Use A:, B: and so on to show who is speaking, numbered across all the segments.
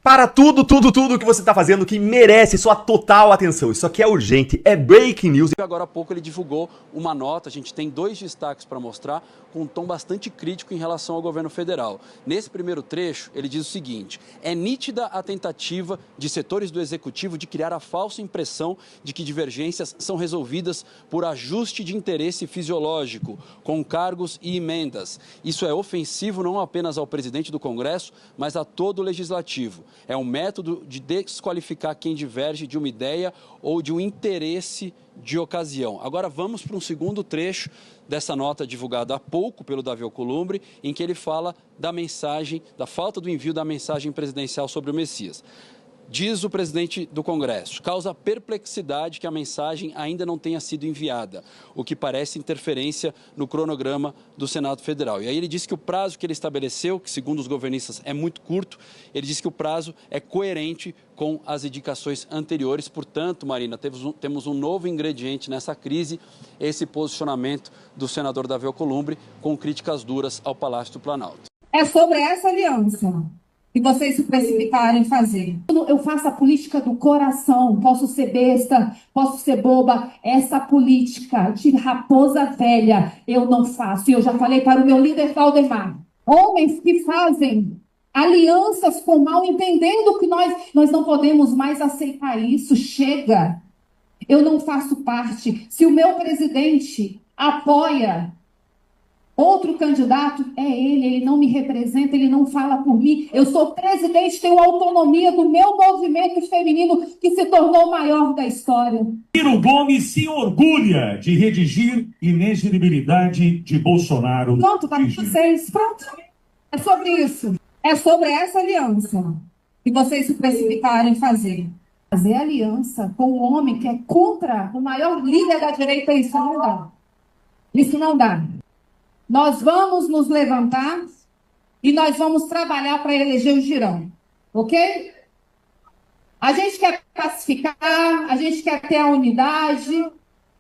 A: Para tudo que você está fazendo que merece sua total atenção. Isso aqui é urgente, é breaking news.
B: Agora há pouco ele divulgou uma nota, a gente tem 2 destaques para mostrar, com um tom bastante crítico em relação ao governo federal. Nesse primeiro trecho, ele diz o seguinte: é nítida a tentativa de setores do executivo de criar a falsa impressão de que divergências são resolvidas por ajuste de interesse fisiológico, com cargos e emendas. Isso é ofensivo não apenas ao presidente do Congresso, mas a todo o legislativo. É um método de desqualificar quem diverge de uma ideia ou de um interesse de ocasião. Agora vamos para um segundo trecho dessa nota divulgada há pouco pelo Davi Alcolumbre, em que ele fala da mensagem, da falta do envio da mensagem presidencial sobre o Messias. Diz o presidente do Congresso: causa perplexidade que a mensagem ainda não tenha sido enviada, o que parece interferência no cronograma do Senado Federal. E aí ele disse que o prazo que ele estabeleceu, que segundo os governistas é muito curto, ele disse que o prazo é coerente com as indicações anteriores. Portanto, Marina, temos um novo ingrediente nessa crise, esse posicionamento do senador Davi Alcolumbre com críticas duras ao Palácio do Planalto.
C: É sobre essa aliança que vocês se precipitaram em fazer. Eu faço a política do coração, posso ser besta, posso ser boba, essa política de raposa velha eu não faço. E eu já falei para o meu líder Valdemar, homens que fazem alianças com o mal, entendendo que nós não podemos mais aceitar isso, chega. Eu não faço parte. Se o meu presidente apoia outro candidato, é ele não me representa, ele não fala por mim. Eu sou presidente, tenho autonomia do meu movimento feminino que se tornou o maior da história.
D: Ciro Gomes se orgulha de redigir inexigibilidade de Bolsonaro.
C: Pronto, tá com vocês. Pronto. É sobre isso. É sobre essa aliança que vocês se precipitaram em fazer. Fazer aliança com um homem que é contra o maior líder da direita, isso não dá. Isso não dá. Nós vamos nos levantar e nós vamos trabalhar para eleger o Girão, ok? A gente quer pacificar, a gente quer ter a unidade,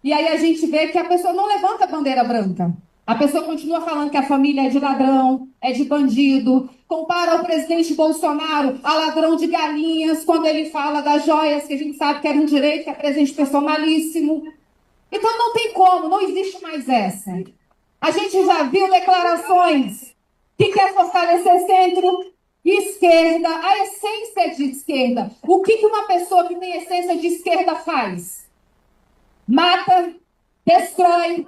C: e aí a gente vê que a pessoa não levanta a bandeira branca. A pessoa continua falando que a família é de ladrão, é de bandido, compara o presidente Bolsonaro a ladrão de galinhas, quando ele fala das joias, que a gente sabe que era um direito, que é presente personalíssimo. Então não tem como, não existe mais essa. A gente já viu declarações que quer fortalecer centro e esquerda, a essência de esquerda. O que uma pessoa que tem essência de esquerda faz? Mata, destrói,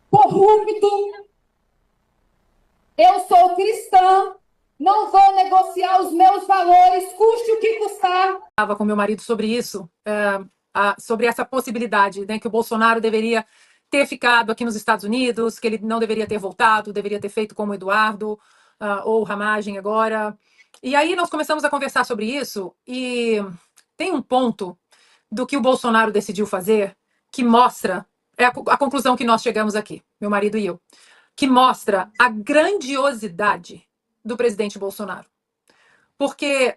C: corrupto. Eu sou cristã, não vou negociar os meus valores, custe o que custar.
E: Estava com meu marido sobre isso, sobre essa possibilidade, né, que o Bolsonaro deveria ter ficado aqui nos Estados Unidos, que ele não deveria ter voltado, deveria ter feito como o Eduardo ou o Ramagem agora. E aí nós começamos a conversar sobre isso e tem um ponto do que o Bolsonaro decidiu fazer que mostra, é a conclusão que nós chegamos aqui, meu marido e eu, que mostra a grandiosidade do presidente Bolsonaro. Porque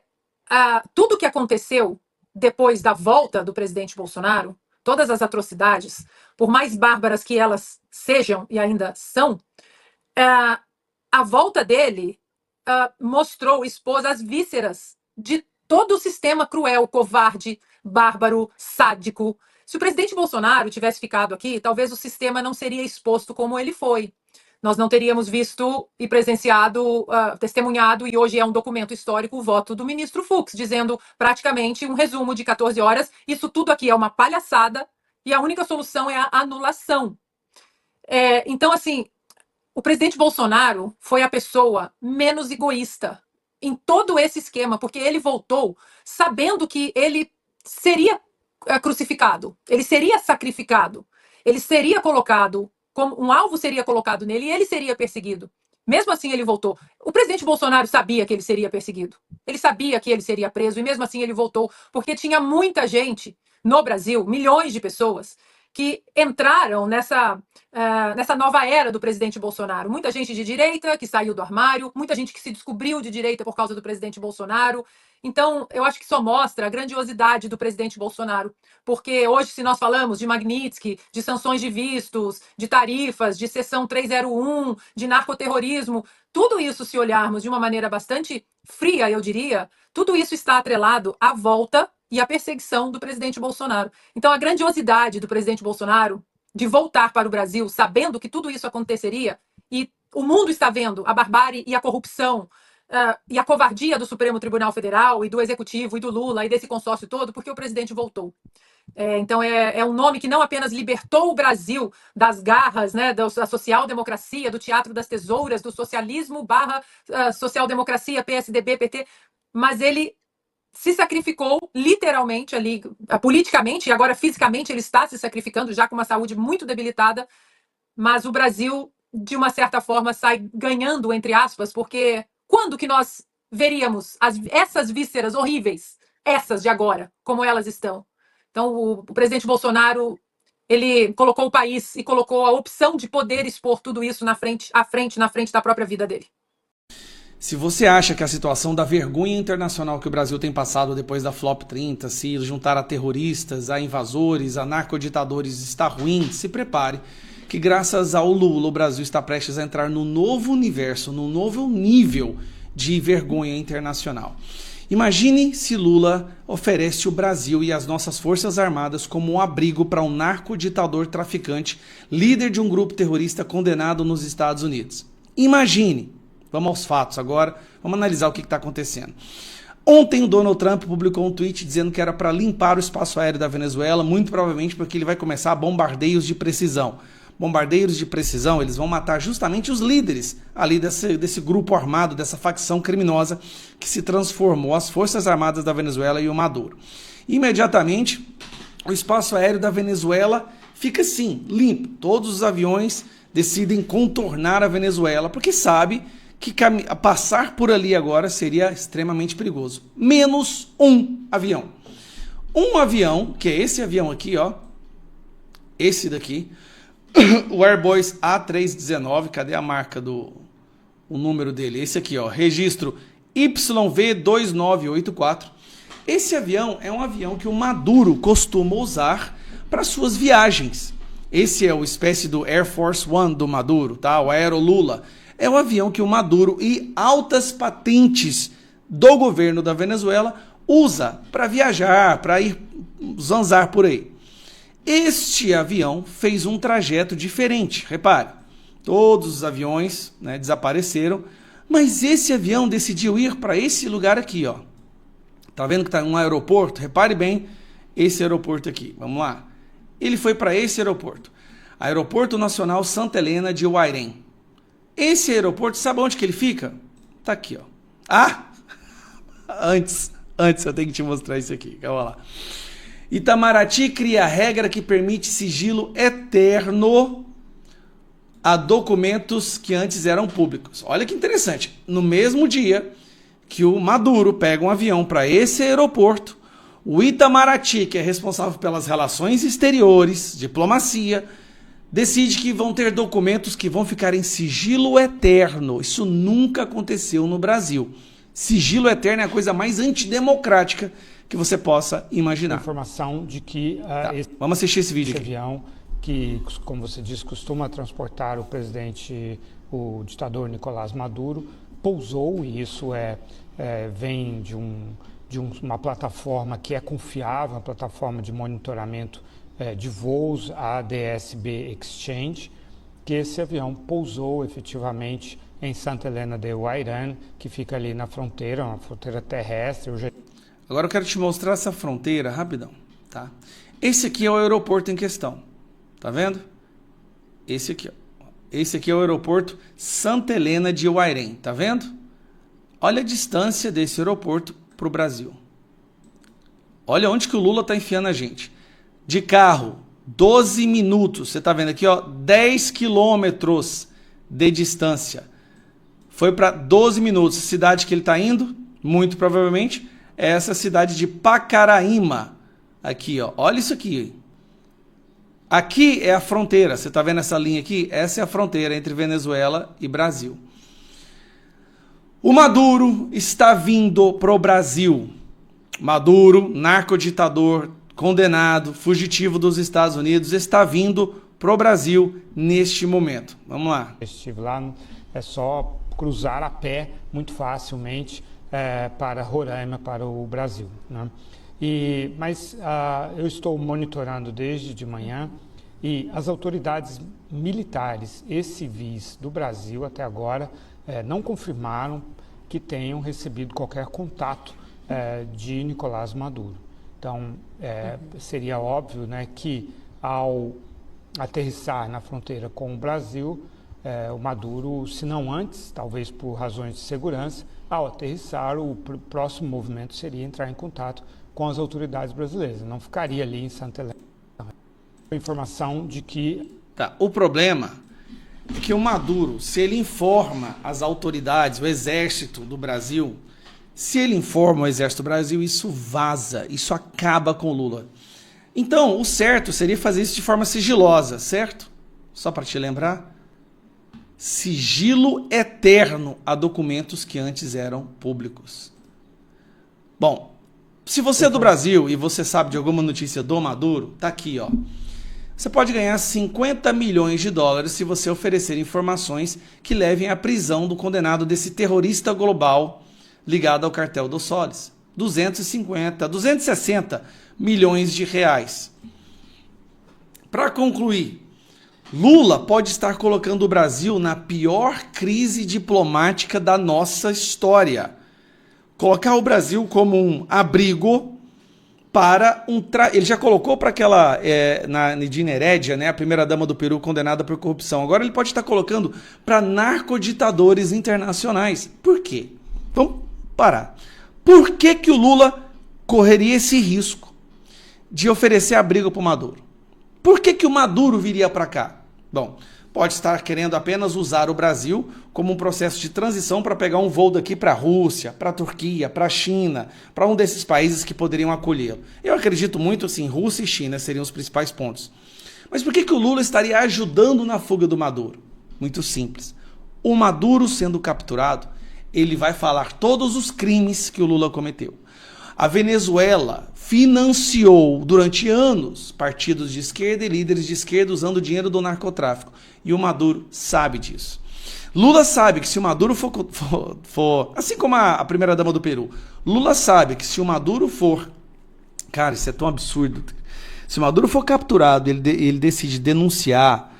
E: tudo que aconteceu depois da volta do presidente Bolsonaro, todas as atrocidades, por mais bárbaras que elas sejam e ainda são, a volta dele mostrou, expôs as vísceras de todo o sistema cruel, covarde, bárbaro, sádico. Se o presidente Bolsonaro tivesse ficado aqui, talvez o sistema não seria exposto como ele foi. Nós não teríamos visto e presenciado, testemunhado, e hoje é um documento histórico, o voto do ministro Fux, dizendo praticamente um resumo de 14 horas. Isso tudo aqui é uma palhaçada e a única solução é a anulação. Então, assim, o presidente Bolsonaro foi a pessoa menos egoísta em todo esse esquema, porque ele voltou sabendo que ele seria crucificado, ele seria sacrificado, ele seria colocado, como um alvo seria colocado nele e ele seria perseguido. Mesmo assim ele voltou. O presidente Bolsonaro sabia que ele seria perseguido. Ele sabia que ele seria preso e mesmo assim ele voltou, porque tinha muita gente no Brasil, milhões de pessoas, que entraram nessa nova era do presidente Bolsonaro. Muita gente de direita que saiu do armário, muita gente que se descobriu de direita por causa do presidente Bolsonaro. Então, eu acho que só mostra a grandiosidade do presidente Bolsonaro, porque hoje, se nós falamos de Magnitsky, de sanções de vistos, de tarifas, de seção 301, de narcoterrorismo, tudo isso, se olharmos de uma maneira bastante fria, eu diria, tudo isso está atrelado à volta e à perseguição do presidente Bolsonaro. Então, a grandiosidade do presidente Bolsonaro de voltar para o Brasil, sabendo que tudo isso aconteceria, e o mundo está vendo a barbárie e a corrupção e a covardia do Supremo Tribunal Federal e do Executivo e do Lula e desse consórcio todo, porque o presidente voltou. Então, é um nome que não apenas libertou o Brasil das garras, né, da social-democracia, do teatro das tesouras, do socialismo barra social-democracia, PSDB, PT, mas ele se sacrificou literalmente ali, politicamente, e agora fisicamente ele está se sacrificando, já com uma saúde muito debilitada, mas o Brasil, de uma certa forma, sai ganhando, entre aspas, porque quando que nós veríamos essas vísceras horríveis, essas de agora, como elas estão? Então, o presidente Bolsonaro, ele colocou o país e colocou a opção de poder expor tudo isso na frente da própria vida dele.
F: Se você acha que a situação da vergonha internacional que o Brasil tem passado depois da Flop 30, se juntar a terroristas, a invasores, a narcoditadores está ruim, se prepare que graças ao Lula o Brasil está prestes a entrar no novo universo, no novo nível de vergonha internacional. Imagine se Lula oferece o Brasil e as nossas forças armadas como um abrigo para um narcoditador traficante, líder de um grupo terrorista condenado nos Estados Unidos. Imagine. Vamos aos fatos agora, vamos analisar o que está acontecendo. Ontem o Donald Trump publicou um tweet dizendo que era para limpar o espaço aéreo da Venezuela, muito provavelmente porque ele vai começar bombardeios de precisão. Bombardeiros de precisão, eles vão matar justamente os líderes ali desse grupo armado, dessa facção criminosa que se transformou as Forças Armadas da Venezuela e o Maduro. Imediatamente, o espaço aéreo da Venezuela fica assim, limpo. Todos os aviões decidem contornar a Venezuela porque sabe que passar por ali agora seria extremamente perigoso. Menos um avião. Um avião, que é esse avião aqui, ó. Esse daqui. O Airbus A319. Cadê a marca o número dele? Esse aqui, ó. Registro YV2984. Esse avião é um avião que o Maduro costuma usar para suas viagens. Esse é o espécie do Air Force One do Maduro, tá? O Aerolula. É o avião que o Maduro e altas patentes do governo da Venezuela usa para viajar, para ir zanzar por aí. Este avião fez um trajeto diferente. Repare, todos os aviões, né, desapareceram, mas esse avião decidiu ir para esse lugar aqui, ó. Tá vendo que está um aeroporto? Repare bem esse aeroporto aqui. Vamos lá. Ele foi para esse aeroporto. Aeroporto Nacional Santa Helena de Huairén. Esse aeroporto, sabe onde que ele fica? Tá aqui, ó. Ah! Antes eu tenho que te mostrar isso aqui. Calma lá. Itamaraty cria a regra que permite sigilo eterno a documentos que antes eram públicos. Olha que interessante. No mesmo dia que o Maduro pega um avião para esse aeroporto, o Itamaraty, que é responsável pelas relações exteriores, diplomacia, decide que vão ter documentos que vão ficar em sigilo eterno. Isso nunca aconteceu no Brasil. Sigilo eterno é a coisa mais antidemocrática que você possa imaginar.
G: Informação de que
F: vamos assistir esse vídeo aqui.
G: Avião que, como você disse, costuma transportar o ditador Nicolás Maduro, pousou, e isso vem de uma plataforma que é confiável, uma plataforma de monitoramento de voos, a DSB Exchange, que esse avião pousou efetivamente em Santa Helena de Huairén, que fica ali na fronteira, uma fronteira terrestre.
F: Agora eu quero te mostrar essa fronteira rapidão, tá? Esse aqui é o aeroporto em questão, tá vendo? Esse aqui, ó. Esse aqui é o aeroporto Santa Helena de Huairén, tá vendo? Olha a distância desse aeroporto para o Brasil. Olha onde que o Lula está enfiando a gente. De carro, 12 minutos. Você está vendo aqui, ó, 10 quilômetros de distância. Foi para 12 minutos. A cidade que ele está indo, muito provavelmente, é essa cidade de Pacaraíma. Aqui, ó. Olha isso aqui. Aqui é a fronteira, você está vendo essa linha aqui? Essa é a fronteira entre Venezuela e Brasil. O Maduro está vindo para o Brasil. Maduro, narcoditador, condenado, fugitivo dos Estados Unidos, está vindo para o Brasil neste momento. Vamos lá.
G: Estive lá, é só cruzar a pé muito facilmente para Roraima, para o Brasil, né? Mas eu estou monitorando desde de manhã e as autoridades militares e civis do Brasil até agora não confirmaram que tenham recebido qualquer contato de Nicolás Maduro. Então, seria óbvio, né, que ao aterrissar na fronteira com o Brasil, o Maduro, se não antes, talvez por razões de segurança, ao aterrissar, o próximo movimento seria entrar em contato com as autoridades brasileiras. Não ficaria ali em Santa Helena. A informação de que...
F: Tá, o problema é que o Maduro, se ele informa as autoridades, o exército do Brasil, se ele informa o exército do Brasil, isso vaza, isso acaba com o Lula. Então, o certo seria fazer isso de forma sigilosa, certo? Só para te lembrar. Sigilo eterno a documentos que antes eram públicos. Bom, se você é do Brasil e você sabe de alguma notícia do Maduro, tá aqui, ó. Você pode ganhar 50 milhões de dólares se você oferecer informações que levem à prisão do condenado desse terrorista global ligado ao cartel dos soles. 260 milhões de reais. Para concluir, Lula pode estar colocando o Brasil na pior crise diplomática da nossa história. Colocar o Brasil como um abrigo para ele já colocou para aquela Nadine Heredia, né, a primeira-dama do Peru condenada por corrupção. Agora ele pode estar colocando para narcoditadores internacionais. Por quê? Vamos parar. Por que que o Lula correria esse risco de oferecer abrigo para o Maduro? Por que que o Maduro viria para cá? Bom, pode estar querendo apenas usar o Brasil como um processo de transição para pegar um voo daqui para a Rússia, para a Turquia, para a China, para um desses países que poderiam acolhê-lo. Eu acredito muito assim, Rússia e China seriam os principais pontos. Mas por que que o Lula estaria ajudando na fuga do Maduro? Muito simples. O Maduro sendo capturado, ele vai falar todos os crimes que o Lula cometeu. A Venezuela financiou durante anos partidos de esquerda e líderes de esquerda usando o dinheiro do narcotráfico. E o Maduro sabe disso. Lula sabe que se o Maduro for assim como a primeira-dama do Peru, Lula sabe que se o Maduro for... Cara, isso é tão absurdo. Se o Maduro for capturado, ele decide denunciar.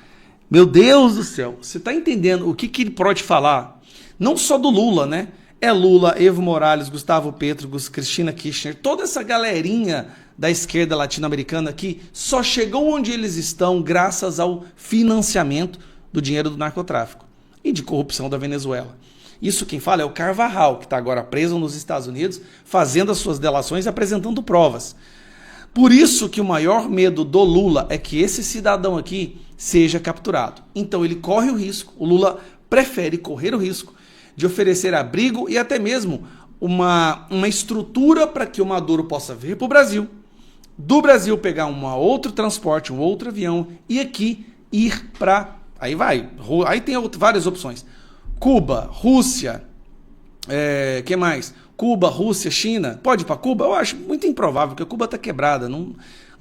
F: Meu Deus do céu, você está entendendo o que ele pode falar? Não só do Lula, né? É Lula, Evo Morales, Gustavo Petro, Cristina Kirchner, toda essa galerinha da esquerda latino-americana que só chegou onde eles estão graças ao financiamento do dinheiro do narcotráfico e de corrupção da Venezuela. Isso quem fala é o Carvajal, que está agora preso nos Estados Unidos, fazendo as suas delações e apresentando provas. Por isso que o maior medo do Lula é que esse cidadão aqui seja capturado. Então ele corre o risco, o Lula prefere correr o risco de oferecer abrigo e até mesmo uma estrutura para que o Maduro possa vir para o Brasil, do Brasil pegar um outro transporte, um outro avião e aqui ir para... Aí tem várias opções. Cuba, Rússia, que mais? Cuba, Rússia, China. Pode ir para Cuba? Eu acho muito improvável, porque Cuba está quebrada, não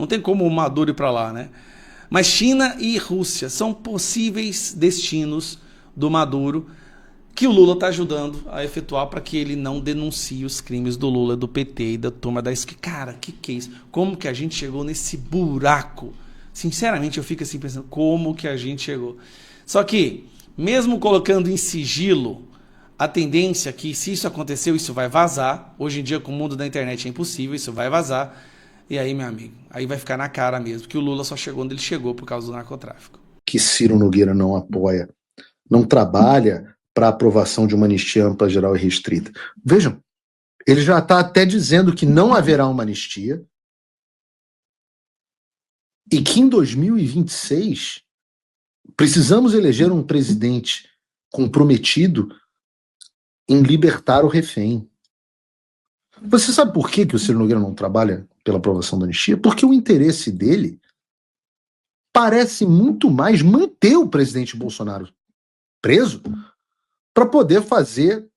F: tem como o Maduro ir para lá, né? Mas China e Rússia são possíveis destinos do Maduro que o Lula está ajudando a efetuar para que ele não denuncie os crimes do Lula, do PT e da turma da esquerda. Cara, que é isso? Como que a gente chegou nesse buraco? Sinceramente, eu fico assim pensando, como que a gente chegou? Só que, mesmo colocando em sigilo, a tendência é que se isso aconteceu, isso vai vazar. Hoje em dia, com o mundo da internet é impossível, isso vai vazar. E aí, meu amigo, aí vai ficar na cara mesmo, que o Lula só chegou onde ele chegou por causa do narcotráfico.
H: Que Ciro Nogueira não apoia, não trabalha para a aprovação de uma anistia ampla, geral e restrita. Vejam, ele já está até dizendo que não haverá uma anistia e que em 2026 precisamos eleger um presidente comprometido em libertar o refém. Você sabe por que o Ciro Nogueira não trabalha pela aprovação da anistia? Porque o interesse dele parece muito mais manter o presidente Bolsonaro preso para poder fazer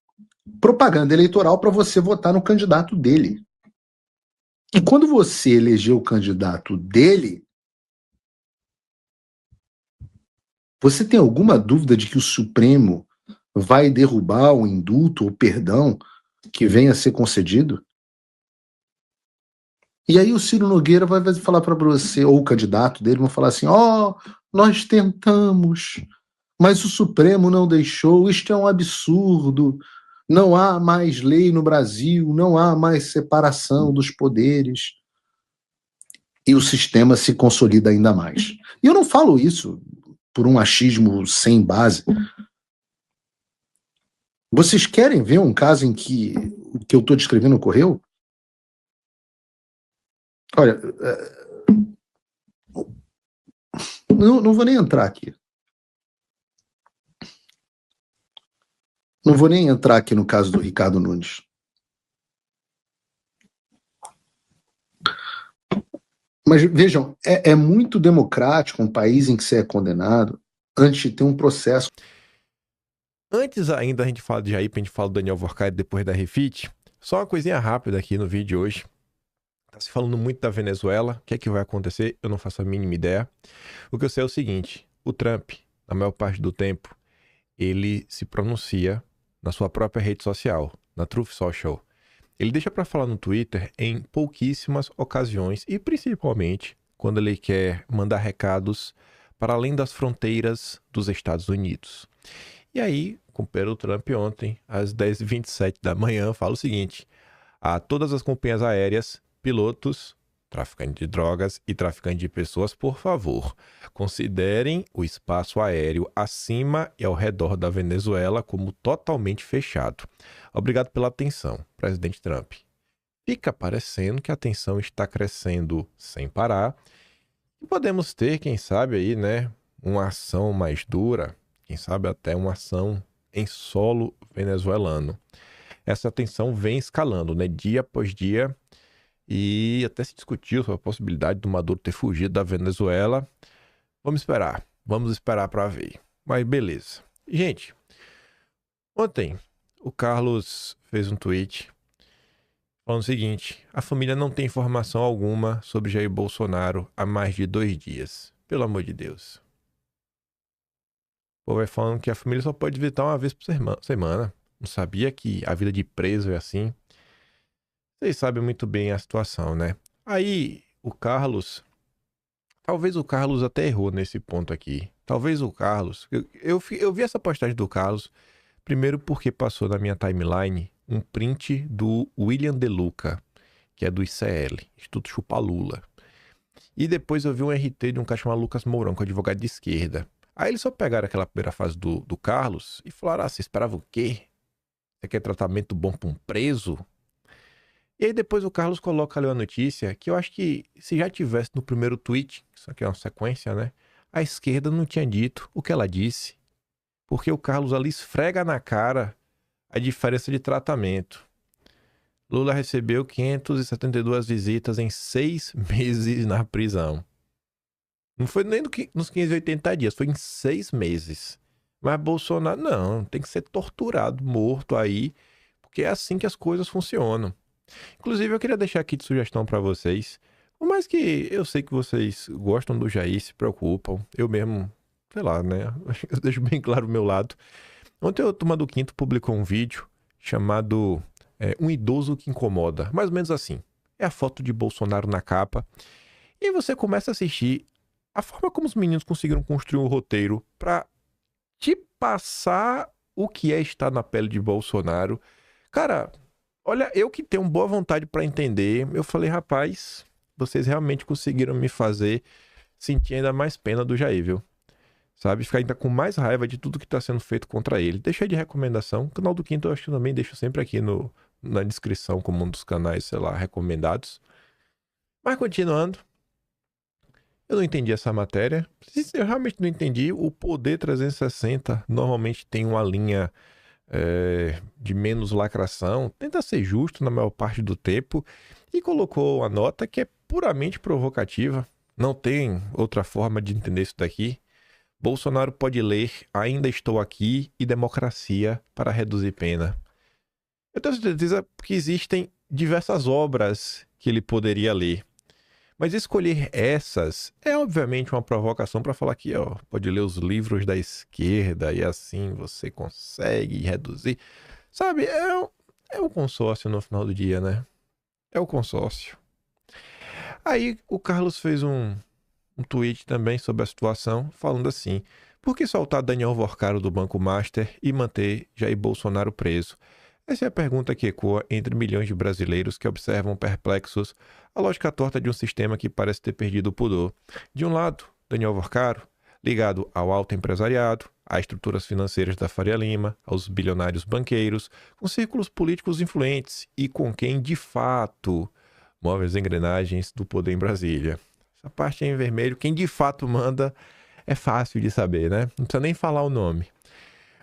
H: propaganda eleitoral para você votar no candidato dele. E quando você elegeu o candidato dele, você tem alguma dúvida de que o Supremo vai derrubar o indulto ou perdão que venha a ser concedido? E aí o Ciro Nogueira vai falar para você, ou o candidato dele, vão falar assim, nós tentamos, mas o Supremo não deixou, isto é um absurdo, não há mais lei no Brasil, não há mais separação dos poderes. E o sistema se consolida ainda mais. E eu não falo isso por um achismo sem base. Vocês querem ver um caso em que o que eu estou descrevendo ocorreu? Olha, não vou nem entrar aqui. Não vou nem entrar aqui no caso do Ricardo Nunes. Mas vejam, é muito democrático um país em que você é condenado antes de ter um processo.
I: Antes ainda a gente fala de Jair, a gente fala do Daniel Vorkait depois da Refit. Só uma coisinha rápida aqui no vídeo de hoje. Tá se falando muito da Venezuela. O que é que vai acontecer? Eu não faço a mínima ideia. O que eu sei é o seguinte. O Trump, na maior parte do tempo, ele se pronuncia na sua própria rede social, na Truth Social. Ele deixa para falar no Twitter em pouquíssimas ocasiões e principalmente quando ele quer mandar recados para além das fronteiras dos Estados Unidos. E aí, com o Pedro Trump ontem, às 10h27 da manhã, fala o seguinte: a todas as companhias aéreas, pilotos, traficantes de drogas e traficantes de pessoas, por favor, considerem o espaço aéreo acima e ao redor da Venezuela como totalmente fechado. Obrigado pela atenção, presidente Trump. Fica parecendo que a tensão está crescendo sem parar e podemos ter, quem sabe aí, né, uma ação mais dura, quem sabe até uma ação em solo venezuelano. Essa tensão vem escalando, né, dia após dia. E até se discutiu sobre a possibilidade do Maduro ter fugido da Venezuela. Vamos esperar para ver. Mas beleza. Gente, ontem o Carlos fez um tweet falando o seguinte: a família não tem informação alguma sobre Jair Bolsonaro há mais de 2 dias. Pelo amor de Deus. O povo vai falando que a família só pode visitar uma vez por semana. Não sabia que a vida de preso é assim. Vocês sabem muito bem a situação, né? Aí, o Carlos... Talvez o Carlos até errou nesse ponto aqui. Talvez o Carlos... Eu vi essa postagem do Carlos, primeiro porque passou na minha timeline um print do William De Luca, que é do ICL, Instituto Chupalula. E depois eu vi um RT de um cara chamado Lucas Mourão, que é advogado de esquerda. Aí eles só pegaram aquela primeira fase do Carlos e falaram: você esperava o quê? Você quer tratamento bom para um preso? E aí depois o Carlos coloca ali uma notícia que eu acho que se já tivesse no primeiro tweet, isso aqui é uma sequência, né? A esquerda não tinha dito o que ela disse. Porque o Carlos ali esfrega na cara a diferença de tratamento. Lula recebeu 572 visitas em 6 meses na prisão. Não foi nem nos 580 dias, foi em 6 meses. Mas Bolsonaro, não, tem que ser torturado, morto aí, porque é assim que as coisas funcionam. Inclusive, eu queria deixar aqui de sugestão para vocês. Por mais que eu sei que vocês gostam do Jair, se preocupam. Eu mesmo, sei lá, né? Eu deixo bem claro o meu lado. Ontem o Turma do Quinto publicou um vídeo chamado Um Idoso que Incomoda. Mais ou menos assim. É a foto de Bolsonaro na capa. E aí você começa a assistir a forma como os meninos conseguiram construir um roteiro para te passar o que é estar na pele de Bolsonaro. Cara... Olha, eu que tenho boa vontade para entender, eu falei: rapaz, vocês realmente conseguiram me fazer sentir ainda mais pena do Jair, viu? Sabe? Ficar ainda com mais raiva de tudo que está sendo feito contra ele. Deixei de recomendação. O canal do Quinto eu acho que eu também deixo sempre aqui na descrição como um dos canais, sei lá, recomendados. Mas continuando, eu não entendi essa matéria. Eu realmente não entendi. O Poder 360 normalmente tem uma linha... de menos lacração, tenta ser justo na maior parte do tempo e colocou a nota que é puramente provocativa. Não tem outra forma de entender isso daqui. Bolsonaro pode ler Ainda Estou Aqui e Democracia para reduzir pena. Eu tenho certeza que existem diversas obras que ele poderia ler. Mas escolher essas é obviamente uma provocação para falar que pode ler os livros da esquerda e assim você consegue reduzir. Sabe, é o consórcio no final do dia, né? É o consórcio. Aí o Carlos fez um tweet também sobre a situação, falando assim: por que soltar Daniel Worcaro do Banco Master e manter Jair Bolsonaro preso? Essa é a pergunta que ecoa entre milhões de brasileiros que observam perplexos a lógica torta de um sistema que parece ter perdido o pudor. De um lado, Daniel Worcaro, ligado ao alto empresariado, a estruturas financeiras da Faria Lima, aos bilionários banqueiros, com círculos políticos influentes e com quem, de fato, move as engrenagens do poder em Brasília. Essa parte aí em vermelho, quem de fato manda, é fácil de saber, né? Não precisa nem falar o nome.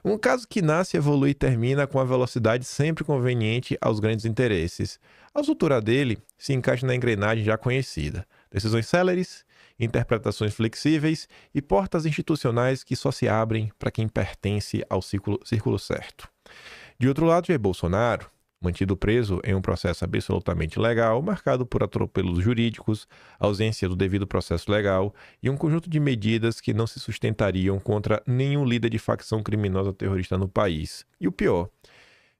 I: Um caso que nasce, evolui e termina com a velocidade sempre conveniente aos grandes interesses. A altura dele se encaixa na engrenagem já conhecida. Decisões céleres, interpretações flexíveis e portas institucionais que só se abrem para quem pertence ao círculo certo. De outro lado, Jair Bolsonaro, mantido preso em um processo absolutamente legal, marcado por atropelos jurídicos, ausência do devido processo legal e um conjunto de medidas que não se sustentariam contra nenhum líder de facção criminosa terrorista no país. E o pior,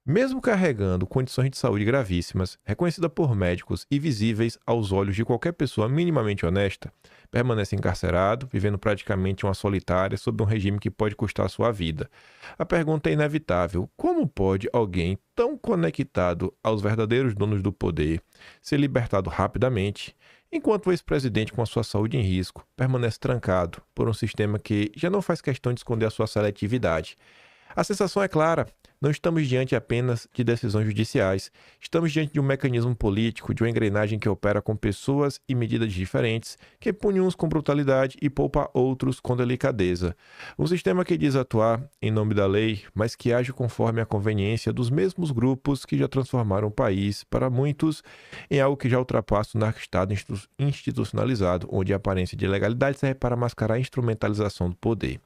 I: mesmo carregando condições de saúde gravíssimas, reconhecidas por médicos e visíveis aos olhos de qualquer pessoa minimamente honesta, permanece encarcerado, vivendo praticamente uma solitária sob um regime que pode custar sua vida. A pergunta é inevitável: como pode alguém tão conectado aos verdadeiros donos do poder ser libertado rapidamente, enquanto o ex-presidente, com a sua saúde em risco, permanece trancado por um sistema que já não faz questão de esconder a sua seletividade? A sensação é clara: não estamos diante apenas de decisões judiciais, estamos diante de um mecanismo político, de uma engrenagem que opera com pessoas e medidas diferentes, que pune uns com brutalidade e poupa outros com delicadeza. Um sistema que diz atuar em nome da lei, mas que age conforme a conveniência dos mesmos grupos que já transformaram o país, para muitos, em algo que já ultrapassa o narco-estado institucionalizado, onde a aparência de legalidade serve para mascarar a instrumentalização do poder.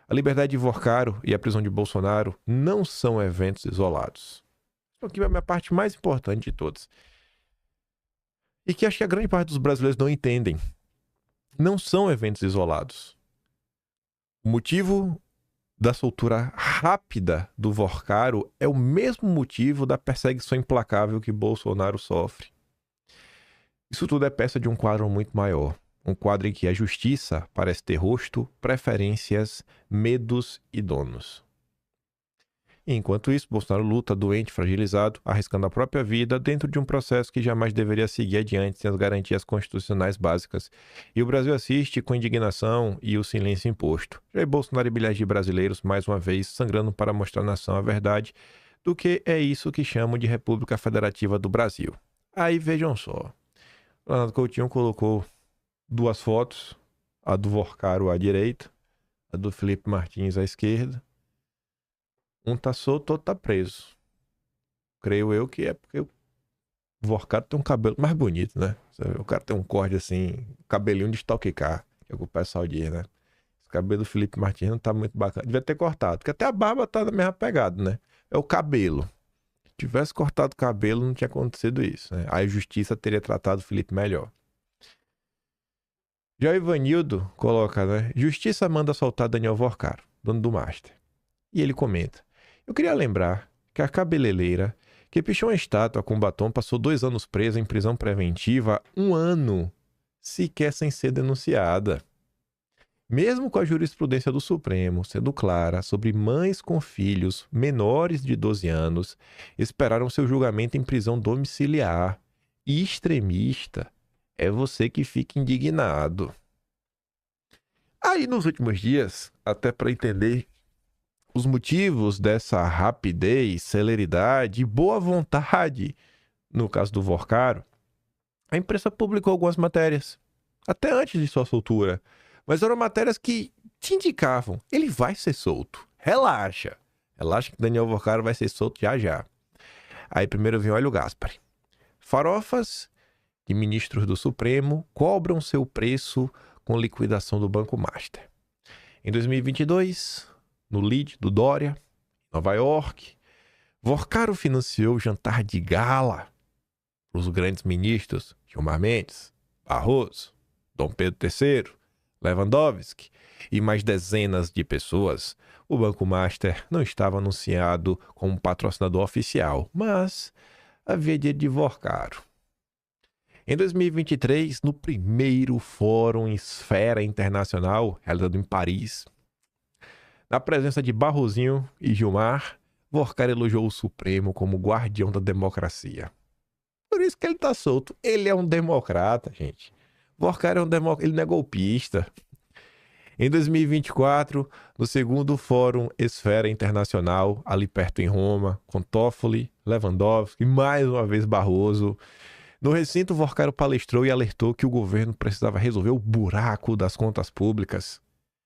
I: A liberdade de Worcaro e a prisão de Bolsonaro não são eventos isolados. Isso aqui é a minha parte mais importante de todas. E que acho que a grande parte dos brasileiros não entendem. Não são eventos isolados. O motivo da soltura rápida do Worcaro é o mesmo motivo da perseguição implacável que Bolsonaro sofre. Isso tudo é peça de um quadro muito maior. Um quadro em que a justiça parece ter rosto, preferências, medos e donos. E enquanto isso, Bolsonaro luta doente, fragilizado, arriscando a própria vida dentro de um processo que jamais deveria seguir adiante sem as garantias constitucionais básicas. E o Brasil assiste com indignação e o silêncio imposto. Jair Bolsonaro e milhares de brasileiros, mais uma vez, sangrando para mostrar à nação a verdade do que é isso que chamam de República Federativa do Brasil. Aí vejam só. Leonardo Coutinho colocou duas fotos, a do Worcaro à direita, a do Felipe Martins à esquerda. Um tá solto, outro tá preso. Creio eu que é porque o Worcaro tem um cabelo mais bonito, né? O cara tem um corte assim, cabelinho de Stock Car, que é o que o pessoal diz, né? Esse cabelo do Felipe Martins não tá muito bacana. Devia ter cortado, porque até a barba tá na mesma pegada, né? É o cabelo. Se tivesse cortado o cabelo, não tinha acontecido isso, né? Aí a justiça teria tratado o Felipe melhor. Já o Ivanildo coloca, né? Justiça manda soltar Daniel Worcaro, dono do Master. E ele comenta: eu queria lembrar que a cabeleireira que pichou uma estátua com batom passou 2 anos presa em prisão preventiva, 1 ano, sequer sem ser denunciada. Mesmo com a jurisprudência do Supremo sendo clara sobre mães com filhos menores de 12 anos, esperaram seu julgamento em prisão domiciliar. E extremista é você que fica indignado. Aí, nos últimos dias, até para entender os motivos dessa rapidez, celeridade e boa vontade, no caso do Worcaro, a imprensa publicou algumas matérias, até antes de sua soltura, mas eram matérias que te indicavam: ele vai ser solto, relaxa que Daniel Worcaro vai ser solto já já. Aí primeiro vem o Hélio Gaspari. Farofas de ministros do Supremo cobram seu preço com liquidação do Banco Master. Em 2022, no lead do Dória, Nova York, Vorcaro financiou o jantar de gala para os grandes ministros Gilmar Mendes, Barroso, Dom Pedro III, Lewandowski e mais dezenas de pessoas. O Banco Master não estava anunciado como patrocinador oficial, mas havia dinheiro de Vorcaro. Em 2023, no primeiro Fórum Esfera Internacional, realizado em Paris, na presença de Barrosinho e Gilmar, Vorcaro elogiou o Supremo como guardião da democracia. Por isso que ele tá solto. Ele é um democrata, gente. Vorcaro é um democrata, ele não é golpista. Em 2024, no segundo Fórum Esfera Internacional, ali perto em Roma, com Toffoli, Lewandowski e mais uma vez Barroso, no recinto, Vorcaro palestrou e alertou que o governo precisava resolver o buraco das contas públicas.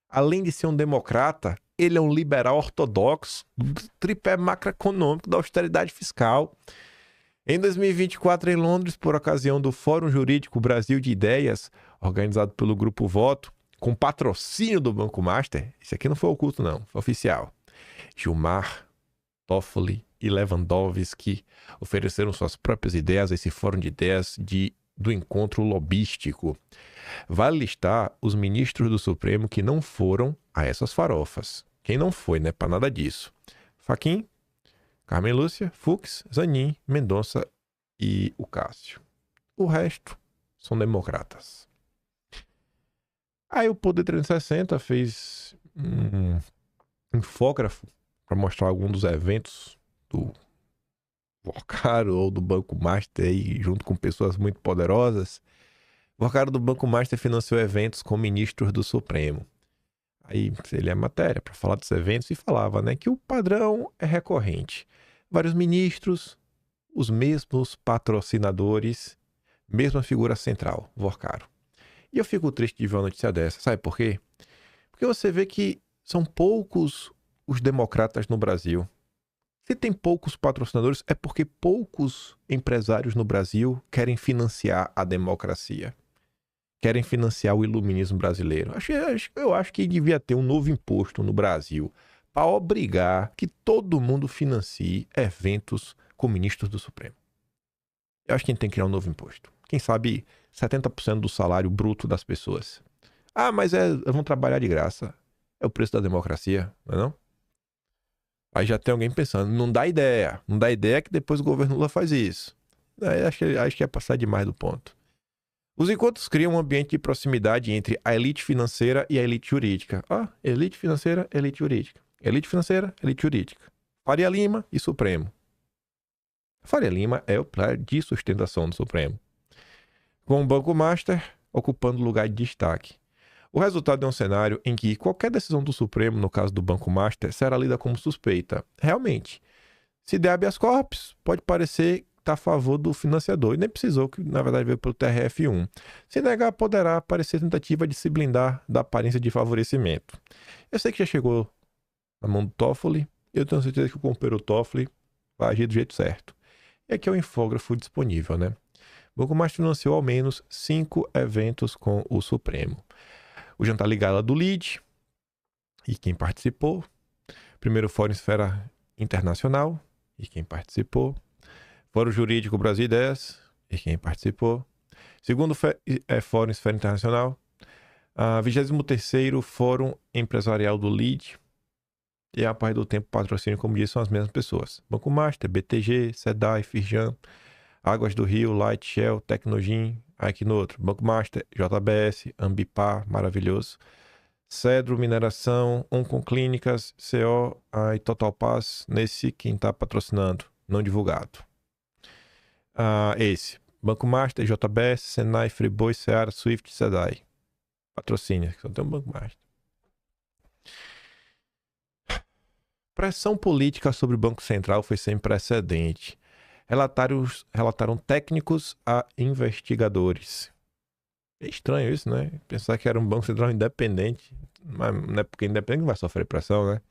I: Além de ser um democrata, ele é um liberal ortodoxo do tripé macroeconômico da austeridade fiscal. Em 2024, em Londres, por ocasião do Fórum Jurídico Brasil de Ideias, organizado pelo Grupo Voto, com patrocínio do Banco Master, esse aqui não foi oculto não, foi oficial, Gilmar, Toffoli e Lewandowski ofereceram suas próprias ideias a esse Fórum de Ideias do encontro lobístico. Vale listar os ministros do Supremo que não foram a essas farofas. Quem não foi, né? Para nada disso. Fachin, Carmen Lúcia, Fux, Zanin, Mendonça e o Cássio. O resto são democratas. Aí o Poder 360 fez um infógrafo para mostrar alguns dos eventos do Vorcaro ou do Banco Master aí, junto com pessoas muito poderosas. O Vorcaro do Banco Master financiou eventos com ministros do Supremo. Aí ele é matéria para falar dos eventos e falava, né, que o padrão é recorrente. Vários ministros, os mesmos patrocinadores, mesma figura central, Vorcaro. E eu fico triste de ver uma notícia dessa. Sabe por quê? Porque você vê que são poucos os democratas no Brasil. Se tem poucos patrocinadores, é porque poucos empresários no Brasil querem financiar a democracia. Querem financiar o iluminismo brasileiro. Eu acho que devia ter um novo imposto no Brasil para obrigar que todo mundo financie eventos com ministros do Supremo. Eu acho que a gente tem que criar um novo imposto. Quem sabe 70% do salário bruto das pessoas. Ah, mas vão trabalhar de graça. É o preço da democracia, não é não? Aí já tem alguém pensando, não dá ideia. Não dá ideia que depois o governo Lula faz isso. Aí acho que é passar demais do ponto. Os encontros criam um ambiente de proximidade entre a elite financeira e a elite jurídica. Elite financeira, elite jurídica. Elite financeira, elite jurídica. Faria Lima e Supremo. Faria Lima é o pilar de sustentação do Supremo, com o Banco Master ocupando lugar de destaque. O resultado é um cenário em que qualquer decisão do Supremo, no caso do Banco Master, será lida como suspeita. Realmente, se der habeas corpus, pode parecer estar a favor do financiador, e nem precisou, que na verdade veio pelo TRF1. Se negar, poderá parecer tentativa de se blindar da aparência de favorecimento. Eu sei que já chegou na mão do Toffoli, e eu tenho certeza que o companheiro Toffoli vai agir do jeito certo. E aqui é o infógrafo disponível, né? O Banco Master financiou ao menos 5 eventos com o Supremo. O jantar ligado do LIDE e quem participou. Primeiro Fórum Esfera Internacional e quem participou. Fórum Jurídico Brasil 10 e quem participou. Segundo Fórum Esfera Internacional. 23º Fórum Empresarial do LIDE. E a parte do tempo patrocínio, como disse, são as mesmas pessoas. Banco Master, BTG, SEDAI, Firjan, Águas do Rio, Light, Shell, Tecnogin, aqui no outro, Banco Master, JBS, Ambipar, maravilhoso, Cedro, Mineração, Oncom Clínicas, CO e Total Pass, nesse quem está patrocinando, não divulgado. Esse, Banco Master, JBS, Senai, Friboi, Seara, Swift, SEDAI. Patrocínio, só tem um Banco Master. Pressão política sobre o Banco Central foi sem precedente. Relataram técnicos a investigadores. É estranho isso, né? Pensar que era um Banco Central independente. Mas não é porque independente que vai sofrer pressão, né?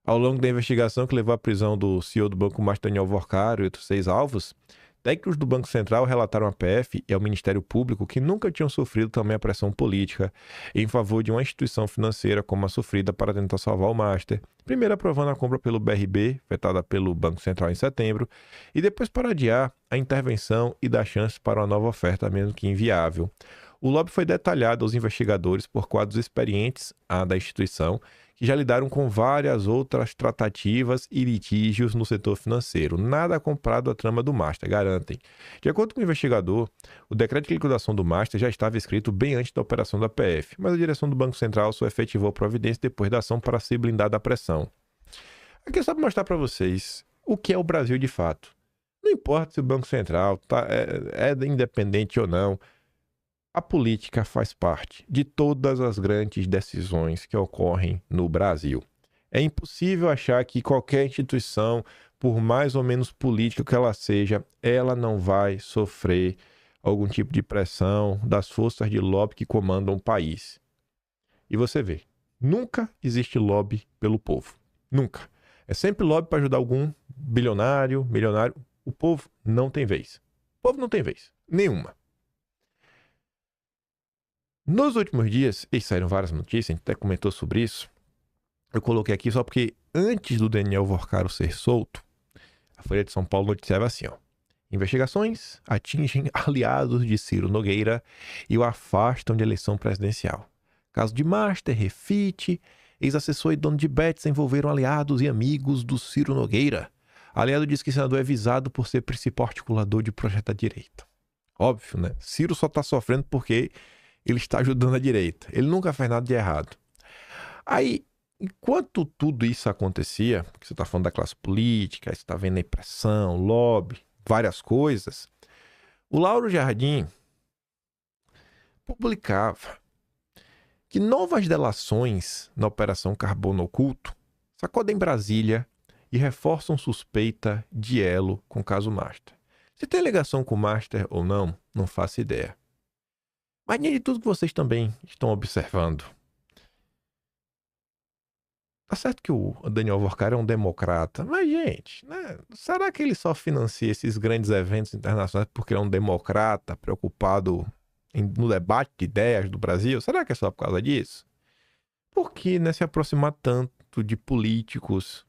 I: Ao longo da investigação que levou à prisão do CEO do Banco Master, Daniel Vorcaro, e outros 6 alvos, Técnicos do Banco Central relataram à PF e ao Ministério Público que nunca tinham sofrido também a pressão política em favor de uma instituição financeira como a sofrida para tentar salvar o Master, primeiro aprovando a compra pelo BRB, vetada pelo Banco Central em setembro, e depois para adiar a intervenção e dar chance para uma nova oferta, mesmo que inviável. O lobby foi detalhado aos investigadores por quadros experientes da instituição, que já lidaram com várias outras tratativas e litígios no setor financeiro. Nada comparado à trama do Master, garantem. De acordo com o investigador, o decreto de liquidação do Master já estava escrito bem antes da operação da PF, mas a direção do Banco Central só efetivou a providência depois da ação para se blindar da pressão. Aqui é só para mostrar para vocês o que é o Brasil de fato. Não importa se o Banco Central é independente ou não, a política faz parte de todas as grandes decisões que ocorrem no Brasil. É impossível achar que qualquer instituição, por mais ou menos política que ela seja, ela não vai sofrer algum tipo de pressão das forças de lobby que comandam o país. E você vê, nunca existe lobby pelo povo. Nunca. É sempre lobby para ajudar algum bilionário, milionário. O povo não tem vez. O povo não tem vez. Nenhuma. Nos últimos dias, e saíram várias notícias, a gente até comentou sobre isso, eu coloquei aqui só porque antes do Daniel Worcaro ser solto, a Folha de São Paulo noticiava assim, ó: investigações atingem aliados de Ciro Nogueira e o afastam de eleição presidencial. Caso de Master, Refit, ex-assessor e dono de Bets envolveram aliados e amigos do Ciro Nogueira. Aliado diz que o senador é visado por ser principal articulador de projeto da direita. Óbvio, né? Ciro só tá sofrendo porque ele está ajudando a direita. Ele nunca faz nada de errado. Aí, enquanto tudo isso acontecia, porque você está falando da classe política, você está vendo aí pressão, lobby, várias coisas, o Lauro Jardim publicava que novas delações na Operação Carbono Oculto sacodem Brasília e reforçam suspeita de elo com o caso Master. Se tem ligação com o Master ou não, não faço ideia. Mas nem de tudo que vocês também estão observando. Tá certo que o Daniel Worcaro é um democrata, mas, gente, né, será que ele só financia esses grandes eventos internacionais porque ele é um democrata preocupado no debate de ideias do Brasil? Será que é só por causa disso? Por que, né, se aproximar tanto de políticos?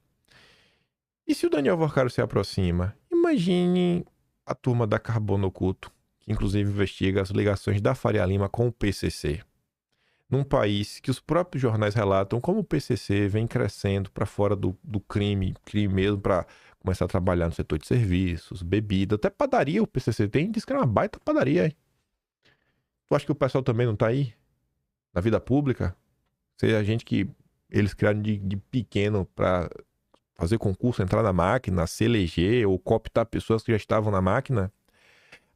I: E se o Daniel Worcaro se aproxima? Imagine a turma da Carbono Oculto, que inclusive investiga as ligações da Faria Lima com o PCC. Num país que os próprios jornais relatam como o PCC vem crescendo para fora do crime mesmo, para começar a trabalhar no setor de serviços, bebida, até padaria o PCC tem, diz que é uma baita padaria. Hein? Tu acha que o pessoal também não tá aí? Na vida pública? Seja gente que eles criaram de pequeno para fazer concurso, entrar na máquina, se eleger ou cooptar pessoas que já estavam na máquina?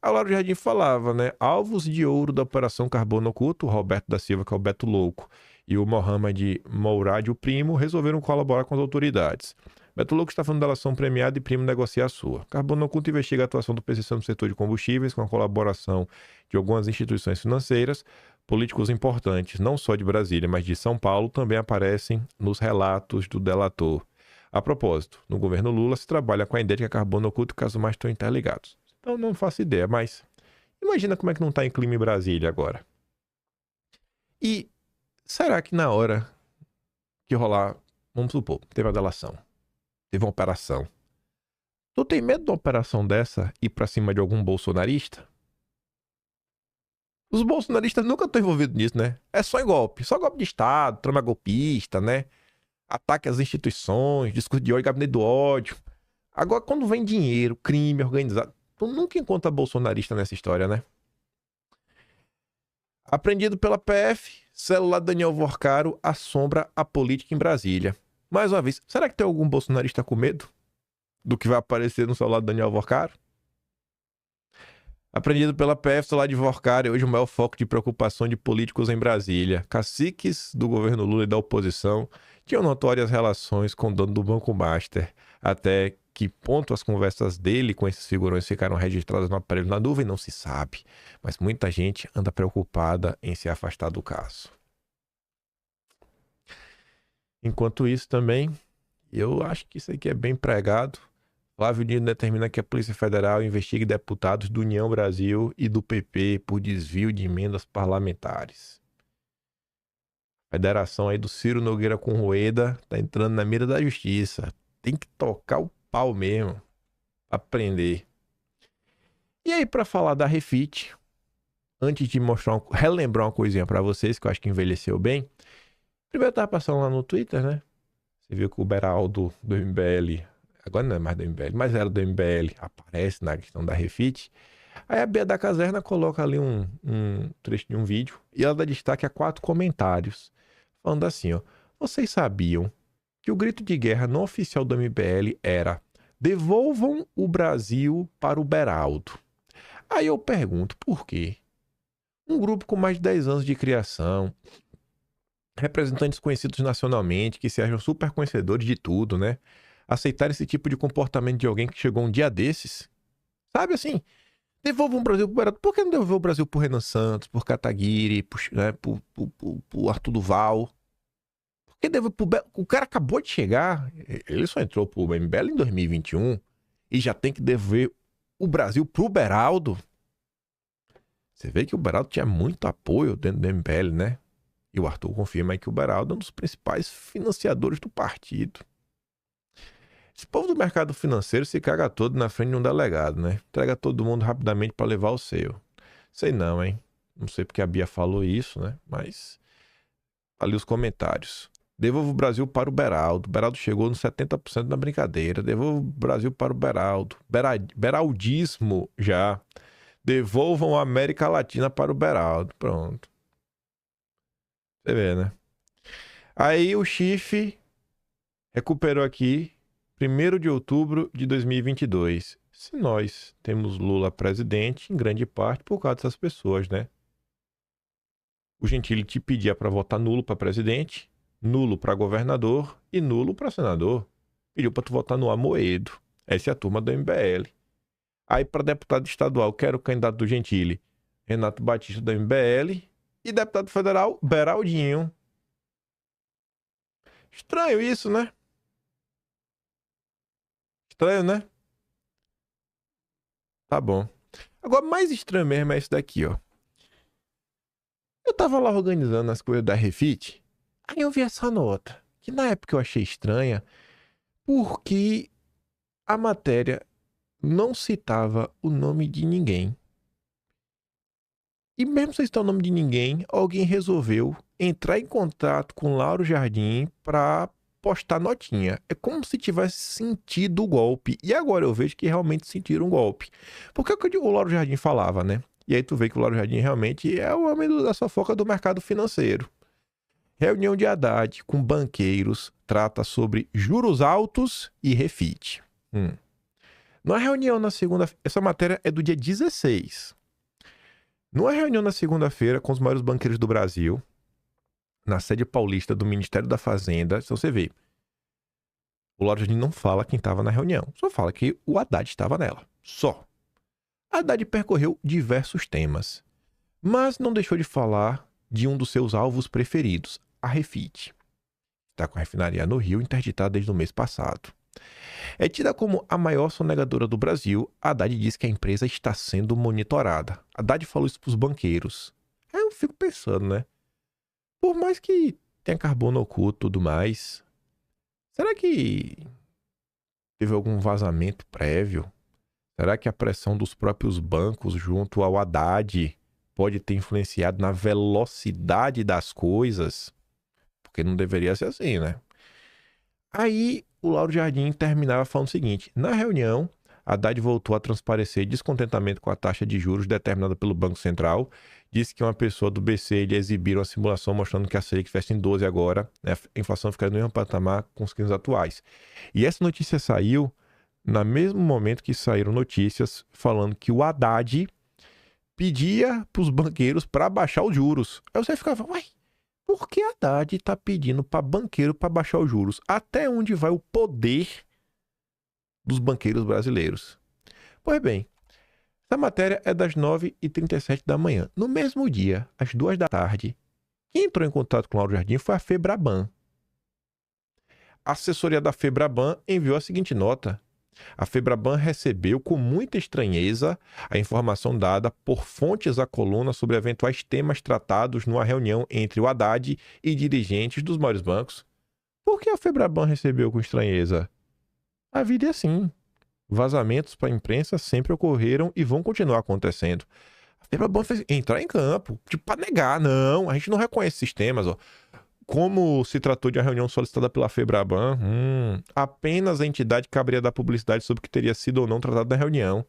I: A Lauro Jardim falava, né? Alvos de ouro da Operação Carbono Oculto, o Roberto da Silva, que é o Beto Louco, e o Mohamed Mourad, o primo, resolveram colaborar com as autoridades. Beto Louco está falando da delação premiada e primo negocia a sua. Carbono Oculto investiga a atuação do PCC no setor de combustíveis com a colaboração de algumas instituições financeiras. Políticos importantes, não só de Brasília, mas de São Paulo, também aparecem nos relatos do delator. A propósito, no governo Lula se trabalha com a ideia de que a Carbono Oculto e o caso mais estão interligados. Então não faço ideia, mas imagina como é que não está em clima em Brasília agora. E será que na hora que rolar, vamos supor, teve a delação, teve uma operação, tu tem medo de uma operação dessa ir pra cima de algum bolsonarista? Os bolsonaristas nunca estão envolvidos nisso, né? É só golpe de Estado, trama golpista, né? Ataque às instituições, discurso de ódio, gabinete do ódio. Agora, quando vem dinheiro, crime organizado, tu nunca encontra bolsonarista nessa história, né? Apreendido pela PF, celular Daniel Worcaro assombra a política em Brasília. Mais uma vez, será que tem algum bolsonarista com medo do que vai aparecer no celular do Daniel Worcaro? Apreendido pela PF, celular de Worcaro é hoje o maior foco de preocupação de políticos em Brasília. Caciques do governo Lula e da oposição tinham notórias relações com o dono do Banco Master, até que ponto as conversas dele com esses figurões ficaram registradas no aparelho na nuvem não se sabe, mas muita gente anda preocupada em se afastar do caso. Enquanto isso também, eu acho que isso aqui é bem pregado, Flávio Dino determina que a Polícia Federal investigue deputados do União Brasil e do PP por desvio de emendas parlamentares. Federação aí do Ciro Nogueira com Rueda tá entrando na mira da justiça. Tem que tocar o pau mesmo pra prender. E aí, pra falar da Refit, antes de relembrar uma coisinha pra vocês que eu acho que envelheceu bem. Primeiro eu tava passando lá no Twitter, né? Você viu que o Beraldo do MBL, agora não é mais do MBL, mas era do MBL, aparece na questão da Refit. Aí a Bia da Caserna coloca ali um trecho de um vídeo e ela dá destaque a 4 comentários, falando assim, ó. Vocês sabiam que o grito de guerra não oficial do MBL era devolvam o Brasil para o Beraldo. Aí eu pergunto, por quê? Um grupo com mais de 10 anos de criação, representantes conhecidos nacionalmente, que se acham super conhecedores de tudo, né? Aceitar esse tipo de comportamento de alguém que chegou um dia desses, sabe assim? Devolvam o Brasil pro Beraldo. Por que não devolveu o Brasil pro Renan Santos, por Kataguiri, pro Arthur Duval? Por que devolveu o cara acabou de chegar, ele só entrou pro MBL em 2021 e já tem que devolver o Brasil pro Beraldo? Você vê que o Beraldo tinha muito apoio dentro do MBL, né? E o Arthur confirma aí que o Beraldo é um dos principais financiadores do partido. Esse povo do mercado financeiro se caga todo na frente de um delegado, né? Entrega todo mundo rapidamente para levar o seu. Sei não, hein? Não sei porque a Bia falou isso, né? Mas ali os comentários. Devolva o Brasil para o Beraldo. O Beraldo chegou nos 70% na brincadeira. Devolva o Brasil para o Beraldo. Beraldismo já. Devolvam a América Latina para o Beraldo. Pronto. Você vê, né? Aí o Chifre recuperou aqui 1º de outubro de 2022. Se nós temos Lula presidente, em grande parte por causa dessas pessoas, né? O Gentili te pedia para votar nulo para presidente, nulo para governador e nulo para senador. Pediu para tu votar no Amoedo. Essa é a turma do MBL. Aí para deputado estadual, quero o candidato do Gentili, Renato Batista do MBL, e deputado federal, Beraldinho. Estranho isso, né? Estranho, né? Tá bom. Agora, mais estranho mesmo é isso daqui, ó. Eu tava lá organizando as coisas da Refit, aí eu vi essa nota, que na época eu achei estranha, porque a matéria não citava o nome de ninguém. E mesmo sem citar o nome de ninguém, alguém resolveu entrar em contato com Lauro Jardim para postar notinha. É como se tivesse sentido o golpe. E agora eu vejo que realmente sentiram um golpe. Porque é o que o Lauro Jardim falava, né? E aí tu vê que o Lauro Jardim realmente é o homem da fofoca do mercado financeiro. Reunião de Haddad com banqueiros trata sobre juros altos e Refit. Numa reunião na segunda... Essa matéria é do dia 16. Numa reunião na segunda-feira com os maiores banqueiros do Brasil, na sede paulista do Ministério da Fazenda, se você vê, o Lauro Jardim não fala quem estava na reunião, só fala que o Haddad estava nela. Só. Haddad percorreu diversos temas, mas não deixou de falar de um dos seus alvos preferidos, a Refit. Está com a refinaria no Rio interditada desde o mês passado. É tida como a maior sonegadora do Brasil, Haddad diz que a empresa está sendo monitorada. Haddad falou isso para os banqueiros. Aí eu fico pensando, né? Por mais que tenha carbono oculto e tudo mais, será que teve algum vazamento prévio? Será que a pressão dos próprios bancos junto ao Haddad pode ter influenciado na velocidade das coisas? Porque não deveria ser assim, né? Aí o Lauro Jardim terminava falando o seguinte: na reunião, Haddad voltou a transparecer descontentamento com a taxa de juros determinada pelo Banco Central. Disse que uma pessoa do BC ele exibiram uma simulação mostrando que a Selic fecha em 12 agora, né? A inflação ficaria no mesmo patamar com os 15 atuais. E essa notícia saiu no mesmo momento que saíram notícias falando que o Haddad pedia para os banqueiros para baixar os juros. Aí você ficava, uai, por que Haddad está pedindo para banqueiro para baixar os juros? Até onde vai o poder dos banqueiros brasileiros? Pois bem, essa matéria é das 9h37 da manhã. No mesmo dia, às 2 da tarde, quem entrou em contato com o Lauro Jardim foi a Febraban. A assessoria da Febraban enviou a seguinte nota: A Febraban recebeu com muita estranheza a informação dada por fontes à coluna sobre eventuais temas tratados numa reunião entre o Haddad e dirigentes dos maiores bancos. Por que a Febraban recebeu com estranheza? A vida é assim. Vazamentos para a imprensa sempre ocorreram e vão continuar acontecendo. A Febraban fez entrar em campo, tipo, para negar. Não, a gente não reconhece esses temas, ó. Como se tratou de uma reunião solicitada pela Febraban, apenas a entidade caberia dar publicidade sobre o que teria sido ou não tratado na reunião.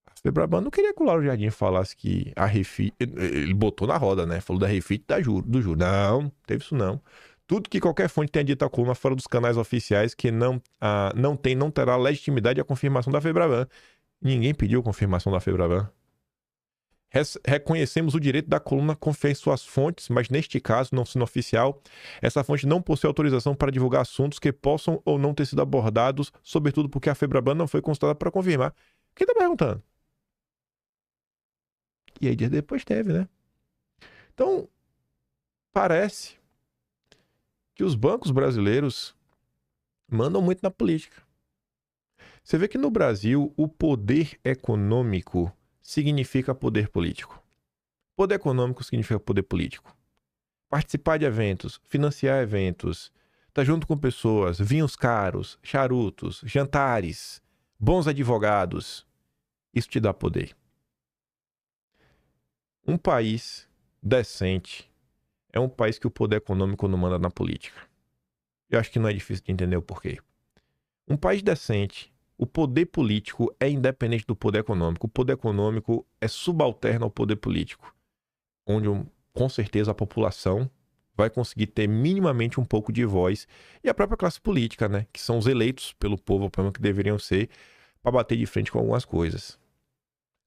I: A Febraban não queria que o Lauro Jardim falasse que a Refit... Ele botou na roda, né? Falou da Refit do juro. Não, teve isso não. Tudo que qualquer fonte tenha dito à coluna fora dos canais oficiais que não terá legitimidade a confirmação da Febraban. Ninguém pediu confirmação da Febraban. Reconhecemos o direito da coluna confiar em suas fontes, mas neste caso, não sendo oficial, essa fonte não possui autorização para divulgar assuntos que possam ou não ter sido abordados, sobretudo porque a Febraban não foi consultada para confirmar. Quem tá perguntando? E aí dias depois teve, né? Então, parece que os bancos brasileiros mandam muito na política. Você vê que no Brasil o poder econômico significa poder político. Poder econômico significa poder político. Participar de eventos, financiar eventos, estar junto com pessoas, vinhos caros, charutos, jantares, bons advogados. Isso te dá poder. Um país decente é um país que o poder econômico não manda na política. Eu acho que não é difícil de entender o porquê. Um país decente, o poder político é independente do poder econômico. O poder econômico é subalterno ao poder político, onde com certeza a população vai conseguir ter minimamente um pouco de voz, e a própria classe política, né, que são os eleitos pelo povo, que deveriam ser, para bater de frente com algumas coisas.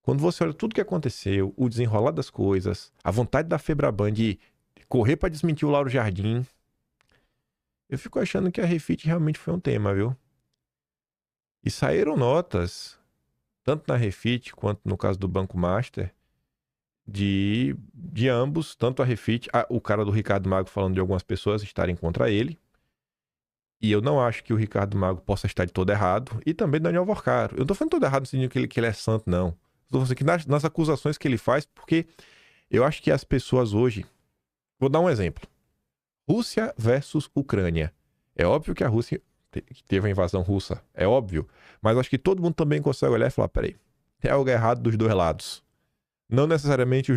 I: Quando você olha tudo que aconteceu, o desenrolar das coisas, a vontade da Febraban de correr para desmentir o Lauro Jardim, eu fico achando que a Refit realmente foi um tema, viu? E saíram notas, tanto na Refit quanto no caso do Banco Master, de ambos, tanto a Refit, o cara do Ricardo Mago falando de algumas pessoas estarem contra ele, e eu não acho que o Ricardo Mago possa estar de todo errado, e também Daniel Vorcaro. Eu não tô falando todo errado no sentido que ele é santo, não. Eu tô falando aqui nas acusações que ele faz, porque eu acho que as pessoas hoje... Vou dar um exemplo. Rússia versus Ucrânia. É óbvio que a Rússia teve a invasão russa, é óbvio, mas acho que todo mundo também consegue olhar e falar, peraí, tem algo errado dos dois lados. Não necessariamente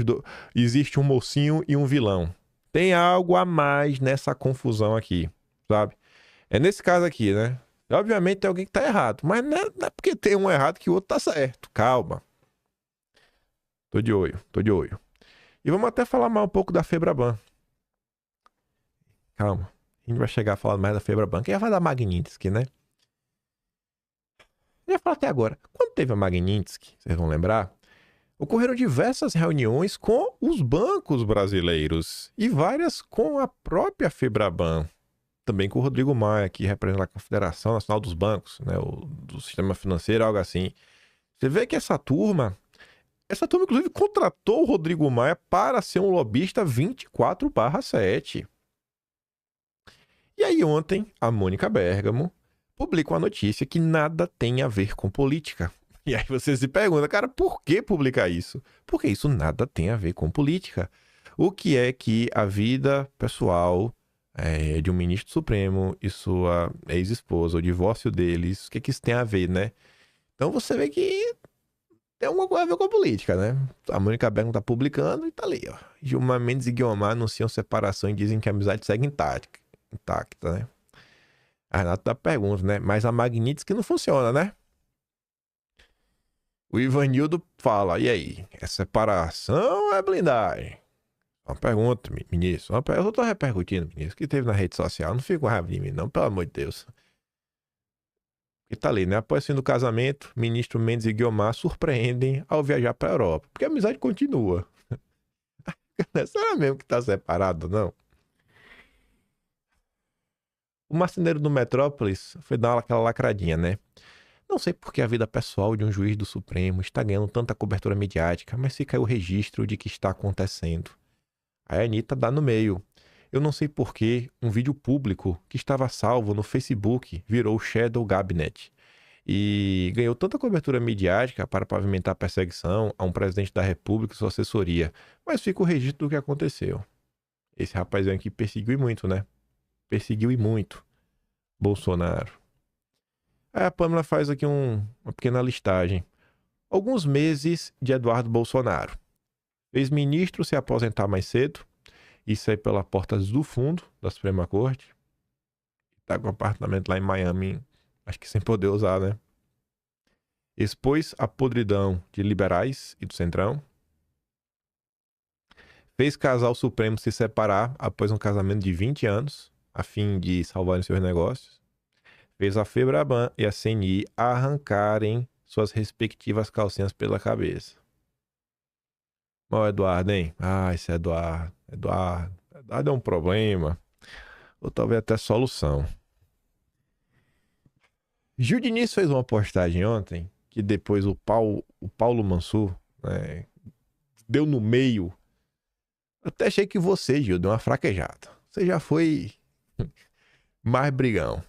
I: existe um mocinho e um vilão. Tem algo a mais nessa confusão aqui, sabe? É nesse caso aqui, né? Obviamente tem alguém que tá errado, mas não é porque tem um errado que o outro tá certo. Calma. Tô de olho. E vamos até falar mais um pouco da Febraban. Calma. A gente vai chegar a falar mais da Febraban, que já vai da Magnitsky, né? Eu ia falar até agora. Quando teve a Magnitsky, vocês vão lembrar, ocorreram diversas reuniões com os bancos brasileiros e várias com a própria Febraban. Também com o Rodrigo Maia, que representa a Confederação Nacional dos Bancos, né? Do Sistema Financeiro, algo assim. Você vê que essa turma, inclusive, contratou o Rodrigo Maia para ser um lobista 24/7. E aí ontem, a Mônica Bergamo publica uma notícia que nada tem a ver com política. E aí você se pergunta, cara, por que publicar isso? Porque isso nada tem a ver com política. O que é que a vida pessoal de um ministro supremo e sua ex-esposa, o divórcio deles, o que é que isso tem a ver, né? Então você vê que tem alguma coisa a ver com a política, né? A Mônica Bergamo tá publicando e tá ali, ó. Gilmar Mendes e Guiomar anunciam separação e dizem que a amizade segue intacta, né? A Renata dá pergunta, né? Mas a Magnitsky não funciona, né? O Ivanildo fala, e aí? É separação ou é blindagem? Uma pergunta, ministro. Eu tô repercutindo, ministro, que teve na rede social. Não fica com raiva de mim, não, pelo amor de Deus. E tá ali, né? Após o fim do casamento, ministro Mendes e Guiomar surpreendem ao viajar pra Europa. Porque a amizade continua. Será mesmo que tá separado, não? O marceneiro do Metrópolis foi dar aquela lacradinha, né? Não sei por que a vida pessoal de um juiz do Supremo está ganhando tanta cobertura midiática, mas fica aí o registro de que está acontecendo. Aí a Anitta dá no meio. Eu não sei por que um vídeo público que estava salvo no Facebook virou Shadow Cabinet. e ganhou tanta cobertura midiática para pavimentar a perseguição a um presidente da República e sua assessoria. Mas fica o registro do que aconteceu. Esse rapazinho aqui perseguiu e muito, né? Perseguiu e muito Bolsonaro. Aí a Pâmela faz aqui uma pequena listagem. Alguns meses de Eduardo Bolsonaro. Ex-ministro se aposentar mais cedo e sair pela porta do fundo da Suprema Corte. Tá com um apartamento lá em Miami, acho que sem poder usar, né? Expôs a podridão de liberais e do Centrão. Fez casal Supremo se separar após um casamento de 20 anos, a fim de salvarem seus negócios. Fez a Febraban e a CNI arrancarem suas respectivas calcinhas pela cabeça. Ó, Eduardo, hein? Ah, esse Eduardo. Eduardo é um problema. Ou talvez até solução. Gil Diniz fez uma postagem ontem, que depois o Paulo Mansur, né, deu no meio. Até achei que você, Gil, deu uma fraquejada. Você já foi mais brigão.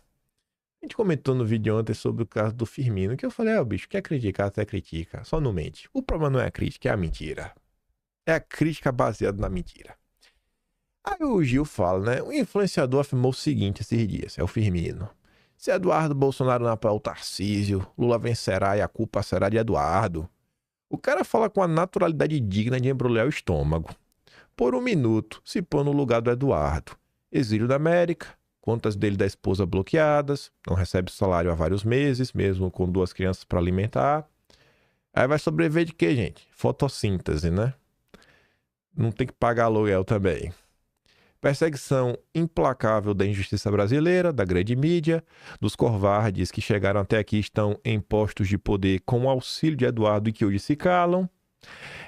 I: A gente comentou no vídeo ontem sobre o caso do Firmino, que eu falei, bicho, quer criticar, até critica, só não mente. O problema não é a crítica, é a mentira. É a crítica baseada na mentira. Aí o Gil fala, né? O influenciador afirmou o seguinte esses dias, é o Firmino. Se Eduardo Bolsonaro não apoiar o Tarcísio, Lula vencerá e a culpa será de Eduardo. O cara fala com a naturalidade digna de embrulhar o estômago. Por um minuto, se pôr no lugar do Eduardo. Exílio da América, contas dele da esposa bloqueadas, não recebe salário há vários meses, mesmo com 2 crianças para alimentar. Aí vai sobreviver de quê, gente? Fotossíntese, né? Não tem que pagar aluguel também. Perseguição implacável da injustiça brasileira, da grande mídia, dos covardes que chegaram até aqui estão em postos de poder com o auxílio de Eduardo e que hoje se calam.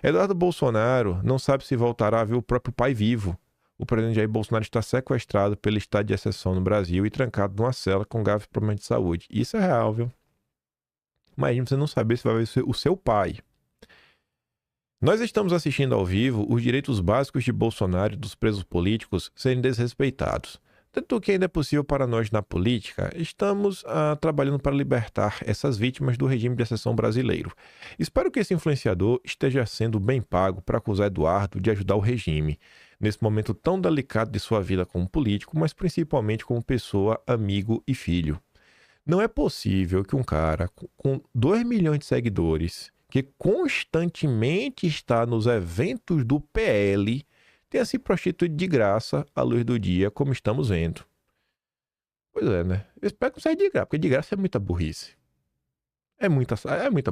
I: Eduardo Bolsonaro não sabe se voltará a ver o próprio pai vivo. O presidente Jair Bolsonaro está sequestrado pelo estado de exceção no Brasil e trancado numa cela com graves problemas de saúde. Isso é real, viu? Imagina você não saber se vai ver o seu pai. Nós estamos assistindo ao vivo os direitos básicos de Bolsonaro e dos presos políticos serem desrespeitados. Tanto que ainda é possível para nós na política, estamos trabalhando para libertar essas vítimas do regime de exceção brasileiro. Espero que esse influenciador esteja sendo bem pago para acusar Eduardo de ajudar o regime, nesse momento tão delicado de sua vida como político, mas principalmente como pessoa, amigo e filho. Não é possível que um cara com 2 milhões de seguidores, que constantemente está nos eventos do PL, tenha se prostituído de graça à luz do dia, como estamos vendo. Pois é, né? Eu espero que não seja de graça, porque de graça é muita burrice. É muita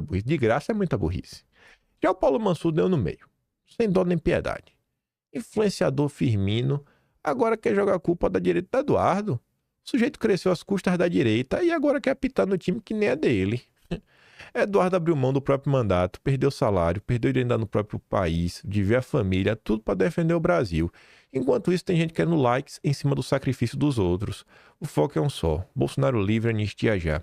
I: burrice. De graça é muita burrice. Já o Paulo Mansur deu no meio, sem dó nem piedade. Influenciador Firmino, agora quer jogar a culpa da direita do Eduardo. O sujeito cresceu às custas da direita e agora quer apitar no time que nem é dele. Eduardo abriu mão do próprio mandato, perdeu salário, perdeu identidade no próprio país, de ver a família, tudo para defender o Brasil. Enquanto isso, tem gente querendo likes em cima do sacrifício dos outros. O foco é um só: Bolsonaro livre, anistia já.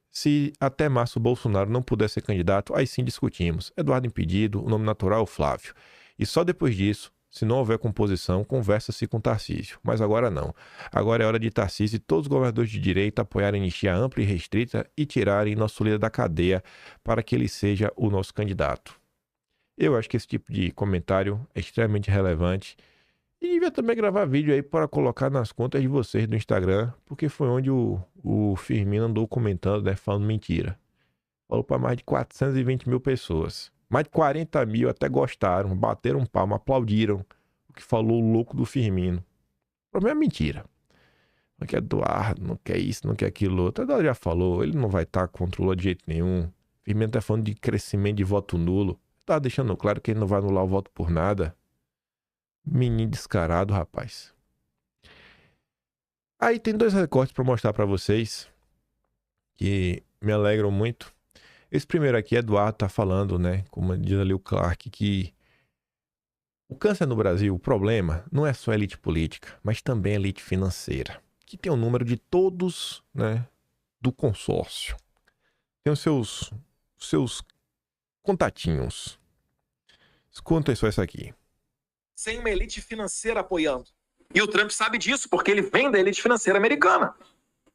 I: Se até março o Bolsonaro não puder ser candidato, aí sim discutimos. Eduardo impedido, o nome natural é o Flávio. E só depois disso, se não houver composição, conversa-se com Tarcísio. Mas agora não. Agora é hora de Tarcísio e todos os governadores de direita apoiarem a anistia ampla e restrita e tirarem nosso líder da cadeia para que ele seja o nosso candidato. Eu acho que esse tipo de comentário é extremamente relevante. E devia também gravar vídeo aí para colocar nas contas de vocês do Instagram, porque foi onde o Firmino andou comentando, né, falando mentira. Falou para mais de 420 mil pessoas. Mais de 40 mil até gostaram, bateram palma, aplaudiram o que falou o louco do Firmino. O problema é mentira. Não quer Eduardo, não quer isso, não quer aquilo outro. Eduardo já falou, ele não vai estar contra o Lula de jeito nenhum. O Firmino está falando de crescimento de voto nulo. Tá deixando claro que ele não vai anular o voto por nada. Menino descarado, rapaz. Aí tem 2 recortes para mostrar para vocês que me alegram muito. Esse primeiro aqui, Eduardo tá falando, né, como diz ali o Clark, que o câncer no Brasil, o problema não é só a elite política, mas também a elite financeira, que tem o número de todos, né, do consórcio. Tem os seus contatinhos. Escuta só isso aqui.
J: Sem uma elite financeira apoiando. E o Trump sabe disso, porque ele vem da elite financeira americana.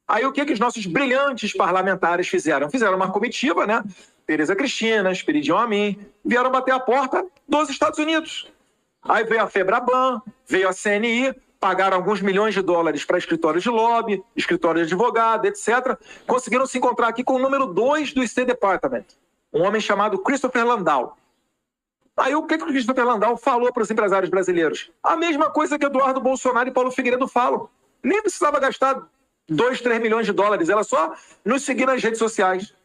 J: Aí o que os nossos brilhantes parlamentares fizeram? Fizeram uma comitiva, né? Tereza Cristina, Esperidião Amin, vieram bater a porta dos Estados Unidos. Aí veio a FEBRABAN, veio a CNI, pagaram alguns milhões de dólares para escritórios de lobby, escritórios de advogado, etc. Conseguiram se encontrar aqui com o número 2 do State Department, um homem chamado Christopher Landau. Aí o que o Christopher Landau falou para os empresários brasileiros? A mesma coisa que Eduardo Bolsonaro e Paulo Figueiredo falam. Nem precisava gastar 2, 3 milhões de dólares, era só nos seguir nas redes sociais.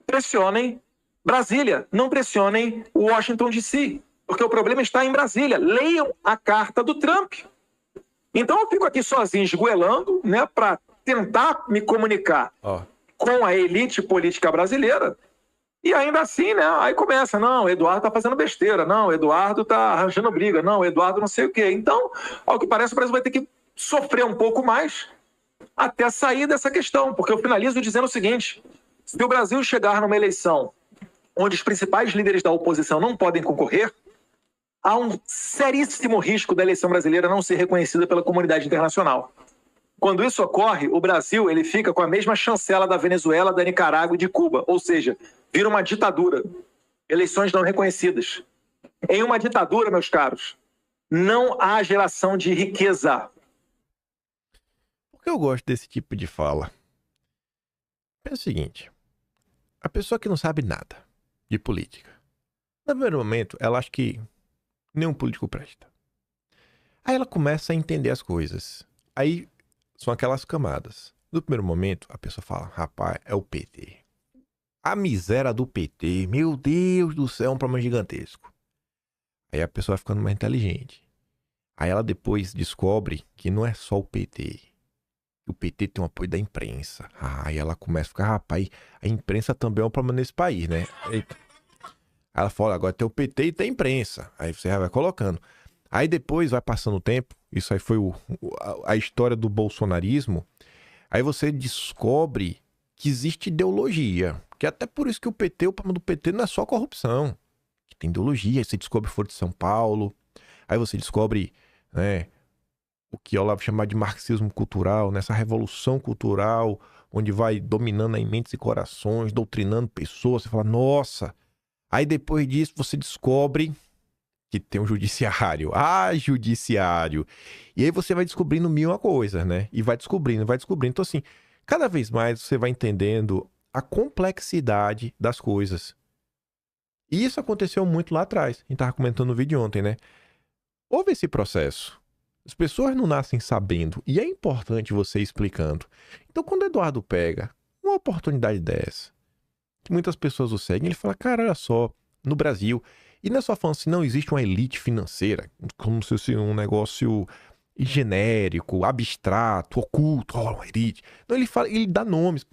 J: Pressionem Brasília, não pressionem Washington DC, porque o problema está em Brasília. Leiam a carta do Trump. Então eu fico aqui sozinho, esgoelando, né, para tentar me comunicar com a elite política brasileira. E ainda assim, né, aí começa, não, o Eduardo tá fazendo besteira, não, o Eduardo tá arranjando briga, não, o Eduardo não sei o quê. Então, ao que parece, o Brasil vai ter que sofrer um pouco mais até sair dessa questão, porque eu finalizo dizendo o seguinte: se o Brasil chegar numa eleição onde os principais líderes da oposição não podem concorrer, há um seríssimo risco da eleição brasileira não ser reconhecida pela comunidade internacional. Quando isso ocorre, o Brasil ele fica com a mesma chancela da Venezuela, da Nicarágua e de Cuba, ou seja, vira uma ditadura. Eleições não reconhecidas. Em uma ditadura, meus caros, não há geração de riqueza.
I: Por que eu gosto desse tipo de fala? É o seguinte, a pessoa que não sabe nada de política, no primeiro momento, ela acha que nenhum político presta. Aí ela começa a entender as coisas. Aí são aquelas camadas. No primeiro momento, a pessoa fala, rapaz, é o PT. A miséria do PT, meu Deus do céu, é um problema gigantesco. Aí a pessoa vai ficando mais inteligente. Aí ela depois descobre que não é só o PT. O PT tem o apoio da imprensa. Aí ela começa a ficar, rapaz, a imprensa também é um problema nesse país, né? Aí ela fala, agora tem o PT e tem a imprensa. Aí você já vai colocando. Aí depois vai passando o tempo, isso aí foi a história do bolsonarismo, aí você descobre que existe ideologia, que é até por isso que o problema do PT não é só corrupção, que tem ideologia. Aí você descobre Foro de São Paulo, aí você descobre, né, o que eu lá vou chamar de marxismo cultural, nessa revolução cultural, onde vai dominando aí mentes e corações, doutrinando pessoas, você fala, nossa. Aí depois disso você descobre que tem um judiciário. Judiciário. E aí você vai descobrindo mil uma coisa, né? E vai descobrindo. Então assim, cada vez mais você vai entendendo a complexidade das coisas. E isso aconteceu muito lá atrás. A gente tava comentando no vídeo ontem, né? Houve esse processo. As pessoas não nascem sabendo. E é importante você ir explicando. Então quando o Eduardo pega uma oportunidade dessa, que muitas pessoas o seguem, ele fala, cara, olha só, no Brasil... E não é só falando assim, não existe uma elite financeira, como se fosse um negócio genérico, abstrato, oculto, uma elite. Não, ele dá nomes,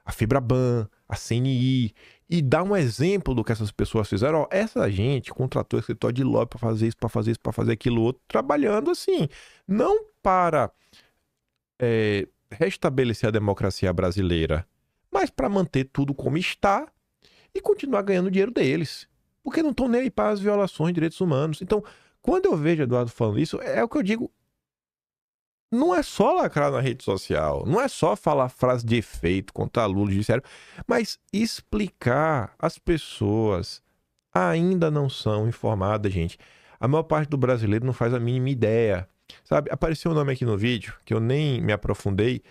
I: a FEBRABAN, a CNI, e dá um exemplo do que essas pessoas fizeram. Essa gente contratou escritório de lobby para fazer isso, para fazer isso, para fazer aquilo outro, trabalhando assim, não para restabelecer a democracia brasileira, mas para manter tudo como está e continuar ganhando o dinheiro deles. Porque não estão nem aí para as violações de direitos humanos. Então, quando eu vejo Eduardo falando isso, é o que eu digo. Não é só lacrar na rede social, não é só falar frase de efeito contra Lula, judiciário, mas explicar. As pessoas ainda não são informadas, gente. A maior parte do brasileiro não faz a mínima ideia. Sabe, apareceu um nome aqui no vídeo, que eu nem me aprofundei,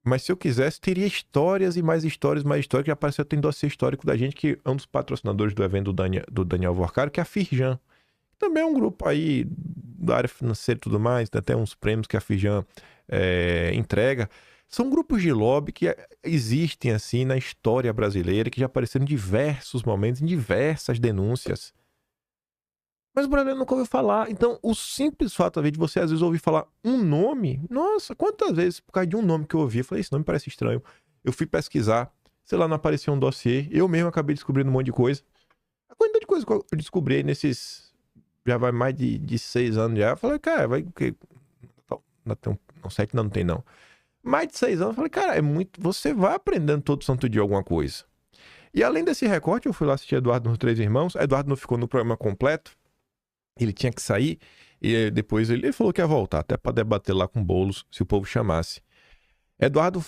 I: mas se eu quisesse, teria histórias e mais histórias, que apareceu, tem dossiê histórico da gente, que é um dos patrocinadores do evento do Daniel Vorcaro, que é a Firjan. Também é um grupo aí da área financeira e tudo mais, tem até uns prêmios que a Firjan entrega. São grupos de lobby que existem assim na história brasileira, que já apareceram em diversos momentos, em diversas denúncias. Mas o brasileiro nunca ouviu falar. Então, o simples fato de você, às vezes, ouvir falar um nome... Nossa, quantas vezes, por causa de um nome que eu ouvi, eu falei, esse nome parece estranho. Eu fui pesquisar, sei lá, não apareceu um dossiê. Eu mesmo acabei descobrindo um monte de coisa. A quantidade de coisa que eu descobri nesses... Já vai mais de 6 anos já. Eu falei, cara, vai... Não, 7 não tem, não. Mais de 6 anos, eu falei, cara, é muito... Você vai aprendendo todo santo dia alguma coisa. E além desse recorte, eu fui lá assistir Eduardo nos Três Irmãos. Eduardo não ficou no programa completo. Ele tinha que sair e depois ele falou que ia voltar, até para debater lá com o Boulos, se o povo chamasse. Eduardo,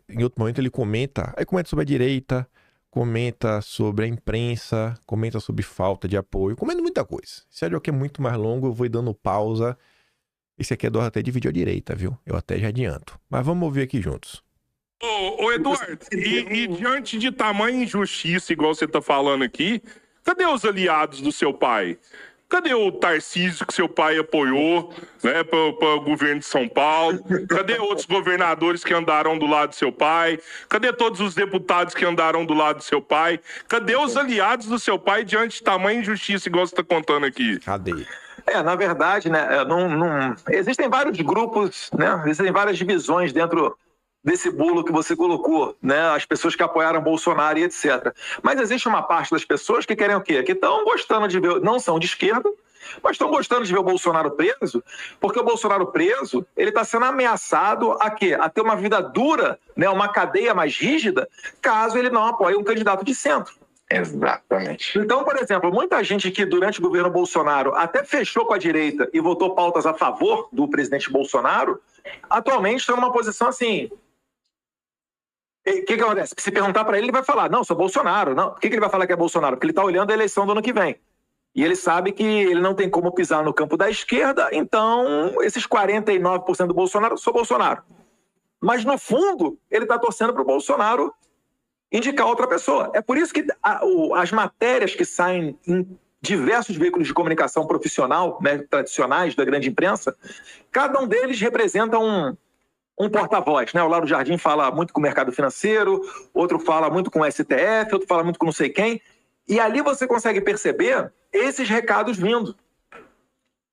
I: em outro momento, ele comenta sobre a direita, comenta sobre a imprensa, comenta sobre falta de apoio, comenta muita coisa. Esse áudio aqui é muito mais longo, eu vou ir dando pausa. Esse aqui, Eduardo, até dividiu a direita, viu? Eu até já adianto. Mas vamos ouvir aqui juntos.
K: Ô Eduardo, e diante de tamanha injustiça, igual você tá falando aqui, cadê os aliados do seu pai? Cadê o Tarcísio que seu pai apoiou, né, para o governo de São Paulo? Cadê outros governadores que andaram do lado do seu pai? Cadê todos os deputados que andaram do lado do seu pai? Cadê os aliados do seu pai diante de tamanha injustiça, igual você está contando aqui?
I: Cadê?
J: Na verdade, né, existem vários grupos, né, existem várias divisões dentro desse bolo que você colocou, né, as pessoas que apoiaram Bolsonaro e etc. Mas existe uma parte das pessoas que querem o quê? Que estão gostando de ver, não são de esquerda, mas estão gostando de ver o Bolsonaro preso, porque o Bolsonaro preso, ele está sendo ameaçado a quê? A ter uma vida dura, né, uma cadeia mais rígida, caso ele não apoie um candidato de centro.
K: Exatamente.
J: Então, por exemplo, muita gente que durante o governo Bolsonaro até fechou com a direita e votou pautas a favor do presidente Bolsonaro, atualmente está numa posição assim. O que acontece? Se perguntar para ele vai falar, não, sou Bolsonaro. Não. Por que ele vai falar que é Bolsonaro? Porque ele está olhando a eleição do ano que vem. E ele sabe que ele não tem como pisar no campo da esquerda, então esses 49% do Bolsonaro, sou Bolsonaro. Mas, no fundo, ele está torcendo para o Bolsonaro indicar outra pessoa. É por isso que as matérias que saem em diversos veículos de comunicação profissional, né, tradicionais da grande imprensa, cada um deles representa um porta-voz, né? O Lauro Jardim fala muito com o mercado financeiro, outro fala muito com o STF, outro fala muito com não sei quem. E ali você consegue perceber esses recados vindo.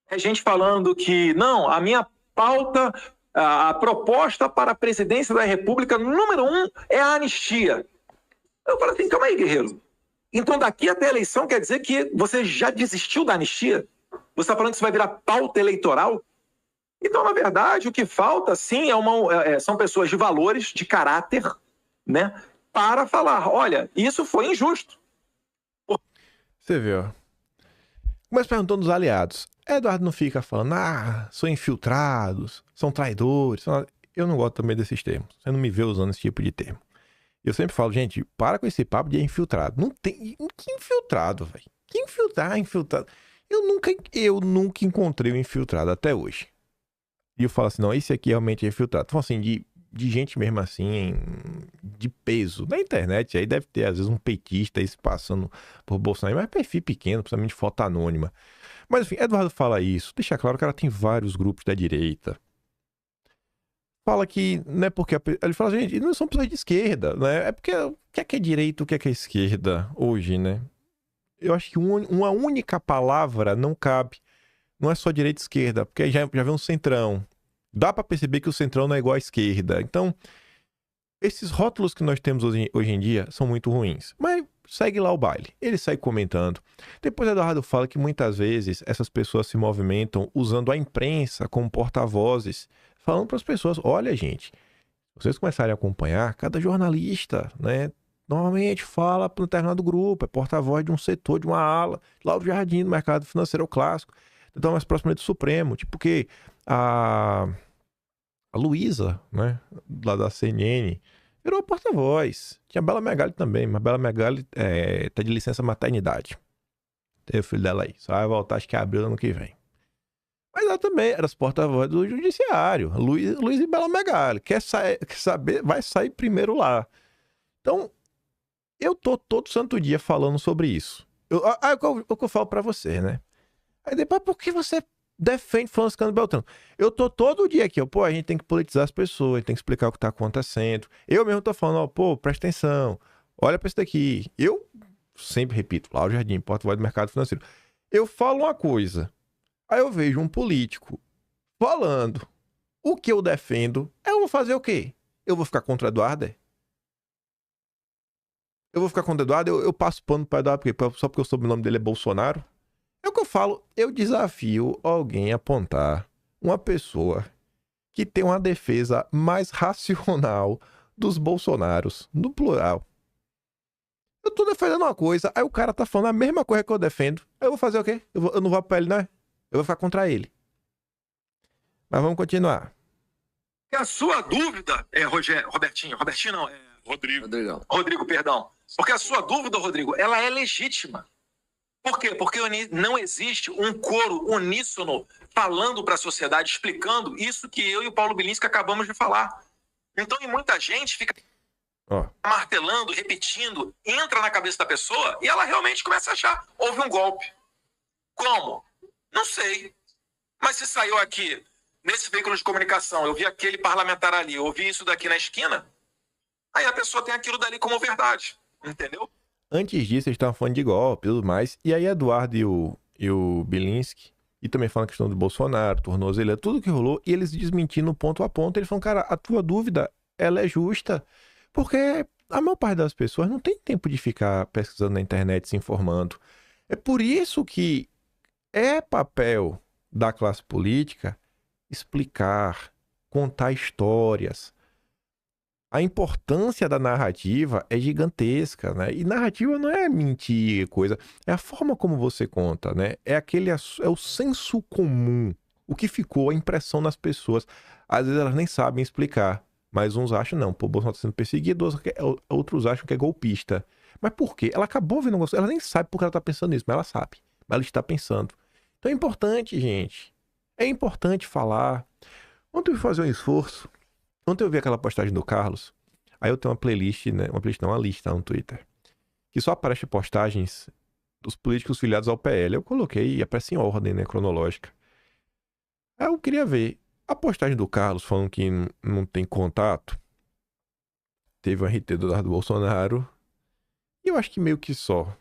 J: É gente falando que, não, a minha pauta, a proposta para a presidência da República, número 1, é a anistia. Eu falo assim, calma aí, guerreiro. Então daqui até a eleição quer dizer que você já desistiu da anistia? Você está falando que isso vai virar pauta eleitoral? Então, na verdade, o que falta, sim, são pessoas de valores, de caráter, né, para falar, olha, isso foi injusto.
I: Você vê, ó. Começa perguntando dos aliados. Eduardo não fica falando, são infiltrados, são traidores. Eu não gosto também desses termos. Você não me vê usando esse tipo de termo. Eu sempre falo, gente, para com esse papo de infiltrado. Não tem... Que infiltrado, velho? Que infiltrado? Eu nunca encontrei um infiltrado até hoje. E eu falo assim, não, esse aqui realmente é infiltrado. Então, assim, de gente mesmo assim, de peso. Na internet, aí deve ter, às vezes, um petista aí se passando por Bolsonaro, mas perfil pequeno, principalmente foto anônima. Mas, enfim, Eduardo fala isso. Deixa claro que ela tem vários grupos da direita. Fala que, né, porque... Ele fala, gente, não são pessoas de esquerda, né? É porque o que é direita, o que é esquerda hoje, né? Eu acho que uma única palavra não cabe. Não é só direita e esquerda, porque já vem um centrão. Dá pra perceber que o centrão não é igual à esquerda. Então, esses rótulos que nós temos hoje em dia são muito ruins. Mas segue lá o baile. Ele sai comentando. Depois Eduardo fala que muitas vezes essas pessoas se movimentam usando a imprensa como porta-vozes, falando para as pessoas, olha, gente, vocês começarem a acompanhar, cada jornalista, né, normalmente fala para um determinado grupo, é porta-voz de um setor, de uma ala, lá do Jardim, do mercado financeiro clássico. Então, mais próximo do Supremo, tipo que a Luísa, né, lá da CNN, virou porta-voz. Tinha a Bela Megali também, mas a Bela Megali tá de licença maternidade. Tem o filho dela aí, só vai voltar, acho que é abril do ano que vem. Mas ela também era as porta-voz do judiciário, Luiz e Bela Megali. Quer saber, vai sair primeiro lá. Então, eu tô todo santo dia falando sobre isso. O que eu falo pra você, né? Aí depois, por que você defende falando Fulano Beltrano? Eu tô todo dia aqui, a gente tem que politizar as pessoas, a gente tem que explicar o que tá acontecendo. Eu mesmo tô falando, presta atenção, olha pra isso daqui. Eu sempre repito, Lauro Jardim, porta-voz do mercado financeiro. Eu falo uma coisa, aí eu vejo um político falando o que eu defendo, eu vou fazer o quê? Eu vou ficar contra o Eduardo? Eu vou ficar contra o Eduardo? Eu passo pano pra Eduardo só porque o sobrenome dele é Bolsonaro? É o que eu falo, eu desafio alguém a apontar uma pessoa que tem uma defesa mais racional dos Bolsonaros, no plural. Eu tô defendendo uma coisa, aí o cara tá falando a mesma coisa que eu defendo, aí eu vou fazer o quê? Eu não vou pra ele, né? Eu vou ficar contra ele. Mas vamos continuar.
J: a sua dúvida, Rodrigo, perdão. Porque a sua dúvida, Rodrigo, ela é legítima. Por quê? Porque não existe um coro uníssono falando para a sociedade, explicando isso que eu e o Paulo Bilinski acabamos de falar. Então, e muita gente fica martelando, repetindo, entra na cabeça da pessoa e ela realmente começa a achar, houve um golpe. Como? Não sei. Mas se saiu aqui, nesse veículo de comunicação, eu vi aquele parlamentar ali, eu vi isso daqui na esquina, aí a pessoa tem aquilo dali como verdade, entendeu?
I: Antes disso, eles estavam falando de golpe e tudo mais, e aí Eduardo e o Bilinski, e também falando a questão do Bolsonaro, tornozeleira, tudo que rolou, e eles desmentindo ponto a ponto, eles falam, cara, a tua dúvida, ela é justa, porque a maior parte das pessoas não tem tempo de ficar pesquisando na internet, se informando. É por isso que é papel da classe política explicar, contar histórias. A importância da narrativa é gigantesca, né? E narrativa não é mentir, coisa. É a forma como você conta, né? É o senso comum. O que ficou, a impressão nas pessoas. Às vezes elas nem sabem explicar. Mas uns acham, não, pô, o Bolsonaro está sendo perseguido, outros acham que é golpista. Mas por quê? Ela acabou vendo um negócio, ela nem sabe porque ela está pensando nisso, mas ela sabe. Mas ela está pensando. Então é importante, gente. É importante falar. Ontem eu fui fazer um esforço. Ontem eu vi aquela postagem do Carlos. Aí eu tenho uma playlist, né? Uma lista no Twitter. Que só aparece postagens dos políticos filiados ao PL. Eu coloquei, aparece em ordem, né? Cronológica. Aí eu queria ver. A postagem do Carlos falando que não tem contato. Teve um RT do Eduardo Bolsonaro. E eu acho que meio que só.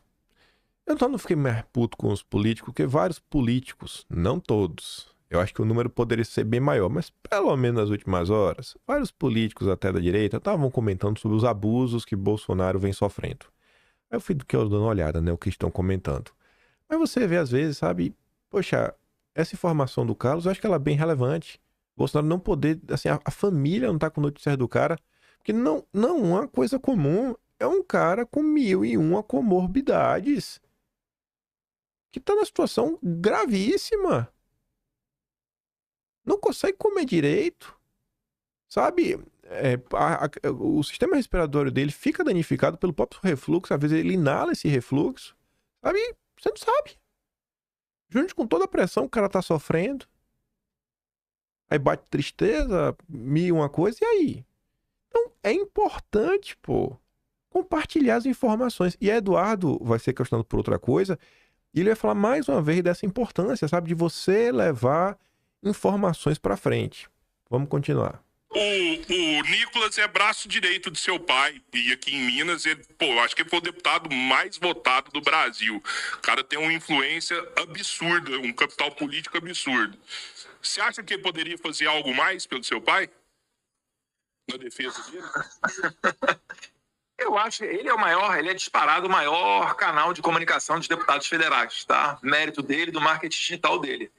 I: Eu só não fiquei mais puto com os políticos, porque vários políticos, não todos, eu acho que o número poderia ser bem maior, mas pelo menos nas últimas horas, vários políticos até da direita estavam comentando sobre os abusos que Bolsonaro vem sofrendo. Aí eu fui dando uma olhada, né, o que estão comentando. Mas você vê às vezes, sabe, poxa, essa informação do Carlos, eu acho que ela é bem relevante. Bolsonaro não poder, assim, a família não tá com notícias do cara, porque não é uma coisa comum, é um cara com 1001 comorbidades, que tá numa situação gravíssima. Não consegue comer direito, sabe? O sistema respiratório dele fica danificado pelo próprio refluxo, às vezes ele inala esse refluxo, sabe? Você não sabe. Junto com toda a pressão que o cara tá sofrendo. Aí bate tristeza, 1001 coisa, e aí? Então é importante, pô, compartilhar as informações. E Eduardo vai ser questionado por outra coisa, e ele vai falar mais uma vez dessa importância, sabe? De você levar informações pra frente. Vamos continuar.
K: O Nicolas é braço direito de seu pai, e aqui em Minas, ele, acho que ele foi o deputado mais votado do Brasil. O cara tem uma influência absurda, um capital político absurdo. Você acha que ele poderia fazer algo mais pelo seu pai? Na defesa dele?
J: Eu acho que ele ele é disparado o maior canal de comunicação dos deputados federais, tá? Mérito dele, do marketing digital dele.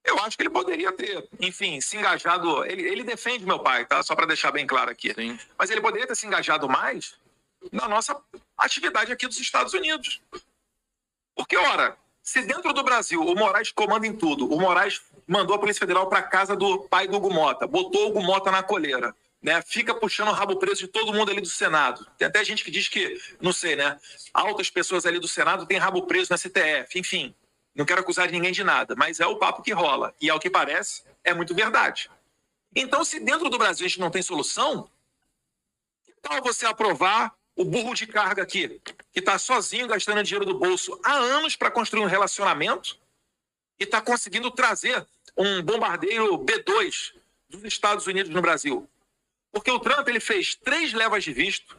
J: Eu acho que ele poderia ter, enfim, se engajado. Ele defende meu pai, tá? Só para deixar bem claro aqui. Sim. Mas ele poderia ter se engajado mais na nossa atividade aqui dos Estados Unidos. Porque, ora, se dentro do Brasil o Moraes comanda em tudo, o Moraes mandou a Polícia Federal para casa do pai do Hugo Mota, botou o Hugo Mota na coleira, né? Fica puxando o rabo preso de todo mundo ali do Senado. Tem até gente que diz que, não sei, né? Altas pessoas ali do Senado têm rabo preso na STF, enfim. Não quero acusar ninguém de nada, mas é o papo que rola. E ao que parece, é muito verdade. Então, se dentro do Brasil a gente não tem solução, que tal você aprovar o burro de carga aqui, que está sozinho gastando dinheiro do bolso há anos para construir um relacionamento e está conseguindo trazer um bombardeiro B-2 dos Estados Unidos no Brasil? Porque o Trump ele fez 3 levas de visto,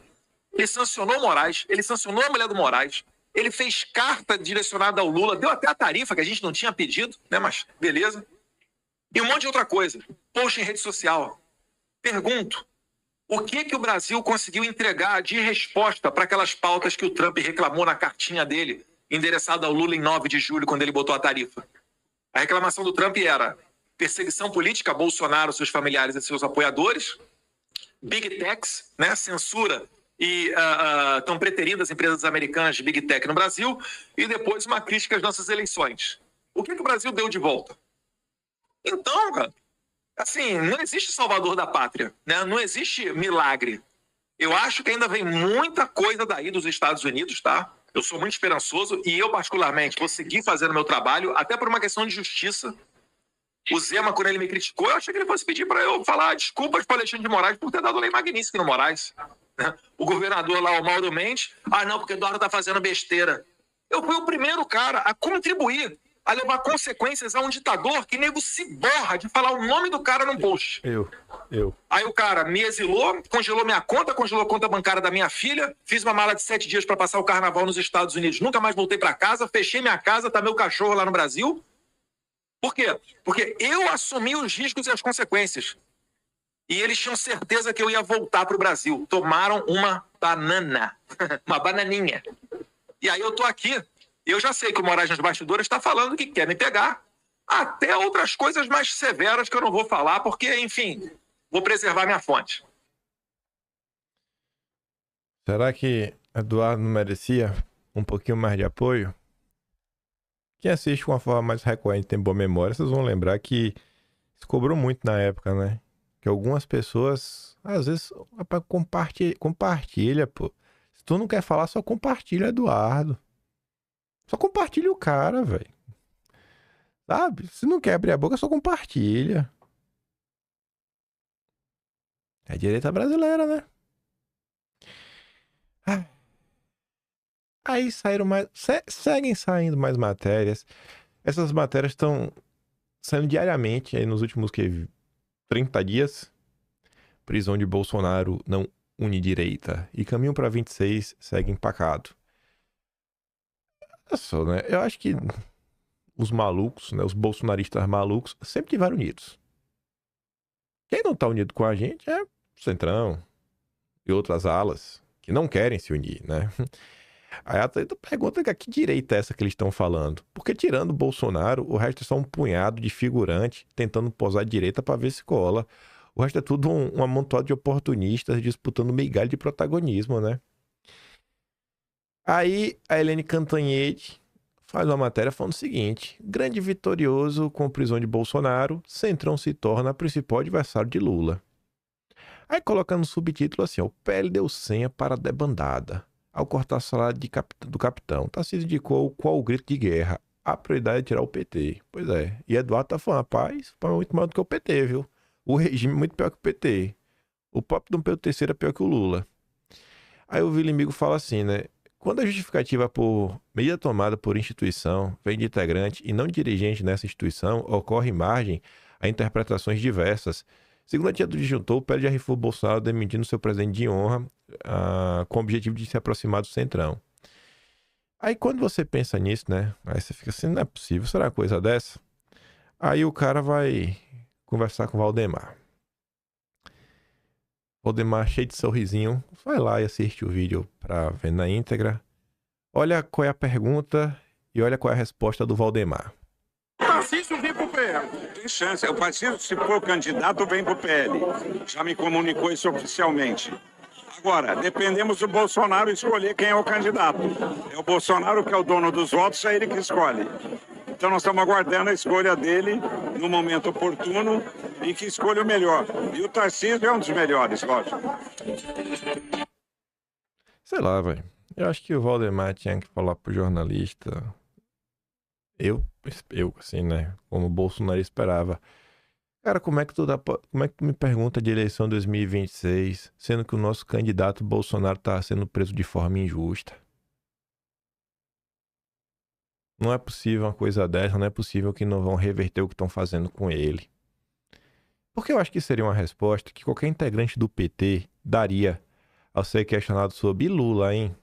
J: ele sancionou o Moraes, ele sancionou a mulher do Moraes, ele fez carta direcionada ao Lula, deu até a tarifa que a gente não tinha pedido, né? Mas beleza. E um monte de outra coisa. Post em rede social. Pergunto, o que o Brasil conseguiu entregar de resposta para aquelas pautas que o Trump reclamou na cartinha dele, endereçada ao Lula em 9 de julho, quando ele botou a tarifa? A reclamação do Trump era perseguição política a Bolsonaro, seus familiares e seus apoiadores, Big Techs, né? Censura e estão preterindo as empresas americanas de Big Tech no Brasil, e depois uma crítica às nossas eleições. O que o Brasil deu de volta? Então, cara, Assim, não existe salvador da pátria, né? Não existe milagre. Eu acho que ainda vem muita coisa daí dos Estados Unidos, tá? Eu sou muito esperançoso e eu, particularmente, vou seguir fazendo meu trabalho, até por uma questão de justiça. O Zema, quando ele me criticou, eu achei que ele fosse pedir para eu falar desculpas para Alexandre de Moraes por ter dado lei magnífica no Moraes. Né? O governador lá, o Mauro Mendes, não, porque Eduardo tá fazendo besteira. Eu fui o primeiro cara a contribuir, a levar consequências a um ditador que nego se borra de falar o nome do cara num post.
I: Eu.
J: Aí o cara me exilou, congelou minha conta, congelou a conta bancária da minha filha, fiz uma mala de 7 dias para passar o carnaval nos Estados Unidos, nunca mais voltei para casa, fechei minha casa, tá meu cachorro lá no Brasil. Por quê? Porque eu assumi os riscos e as consequências. E eles tinham certeza que eu ia voltar pro Brasil. Tomaram uma banana, uma bananinha. E aí eu tô aqui. Eu já sei que o Moraes nos bastidores está falando que quer me pegar. Até outras coisas mais severas que eu não vou falar, porque, enfim, vou preservar minha fonte.
I: Será que Eduardo não merecia um pouquinho mais de apoio? Quem assiste com uma forma mais recorrente, tem boa memória, vocês vão lembrar que se cobrou muito na época, né? Que algumas pessoas, às vezes, compartilha, pô. Se tu não quer falar, só compartilha Eduardo. Só compartilha o cara, velho. Sabe? Se não quer abrir a boca, só compartilha. É direita brasileira, né? Aí saíram mais... seguem saindo mais matérias. Essas matérias estão saindo diariamente aí nos últimos 30 dias. Prisão de Bolsonaro não une direita. E caminho para 26 segue empacado. Olha só, né? Eu acho que os malucos, né? Os bolsonaristas malucos sempre estiveram unidos. Quem não tá unido com a gente é o Centrão e outras alas que não querem se unir, né? Aí a Thalita pergunta que direita é essa que eles estão falando? Porque tirando o Bolsonaro, o resto é só um punhado de figurante tentando posar direita para ver se cola. O resto é tudo um amontoado de oportunistas disputando migalha de protagonismo, né? Aí a Helene Cantanhede faz uma matéria falando o seguinte: grande vitorioso com prisão de Bolsonaro, Centrão se torna principal adversário de Lula. Aí coloca no subtítulo assim: o PL deu senha para a debandada. Ao cortar o salário do capitão, Tarcísio indicou qual o grito de guerra. A prioridade é tirar o PT. Pois é. E Eduardo tá falando, rapaz, é muito maior do que o PT, viu? O regime é muito pior que o PT. O próprio Dom Pedro III é pior que o Lula. Aí o Vilimigo fala assim, né? Quando a justificativa por medida tomada por instituição vem de integrante e não de dirigente nessa instituição, ocorre margem a interpretações diversas. Segundo a tia do disjuntor, o PL já arifou Bolsonaro demitindo seu presidente de honra com o objetivo de se aproximar do Centrão. Aí quando você pensa nisso, né? Aí você fica assim, não é possível, será uma coisa dessa? Aí o cara vai conversar com o Valdemar. Valdemar cheio de sorrisinho, vai lá e assiste o vídeo pra ver na íntegra. Olha qual é a pergunta e olha qual é a resposta do Valdemar.
L: Tarcísio vem pro PL. Tem chance. O Tarcísio, se for candidato, vem pro PL. Já me comunicou isso oficialmente. Agora, dependemos do Bolsonaro escolher quem é o candidato. É o Bolsonaro que é o dono dos votos, é ele que escolhe. Então nós estamos aguardando a escolha dele no momento oportuno e que escolha o melhor. E o Tarcísio é um dos melhores, lógico.
I: Sei lá, velho. Eu acho que o Valdemar tinha que falar pro jornalista. Eu assim, né? Como o Bolsonaro esperava. Cara, como é que tu me pergunta de eleição 2026, sendo que o nosso candidato Bolsonaro tá sendo preso de forma injusta? Não é possível uma coisa dessa, não é possível que não vão reverter o que estão fazendo com ele. Porque eu acho que seria uma resposta que qualquer integrante do PT daria ao ser questionado sobre Lula, hein?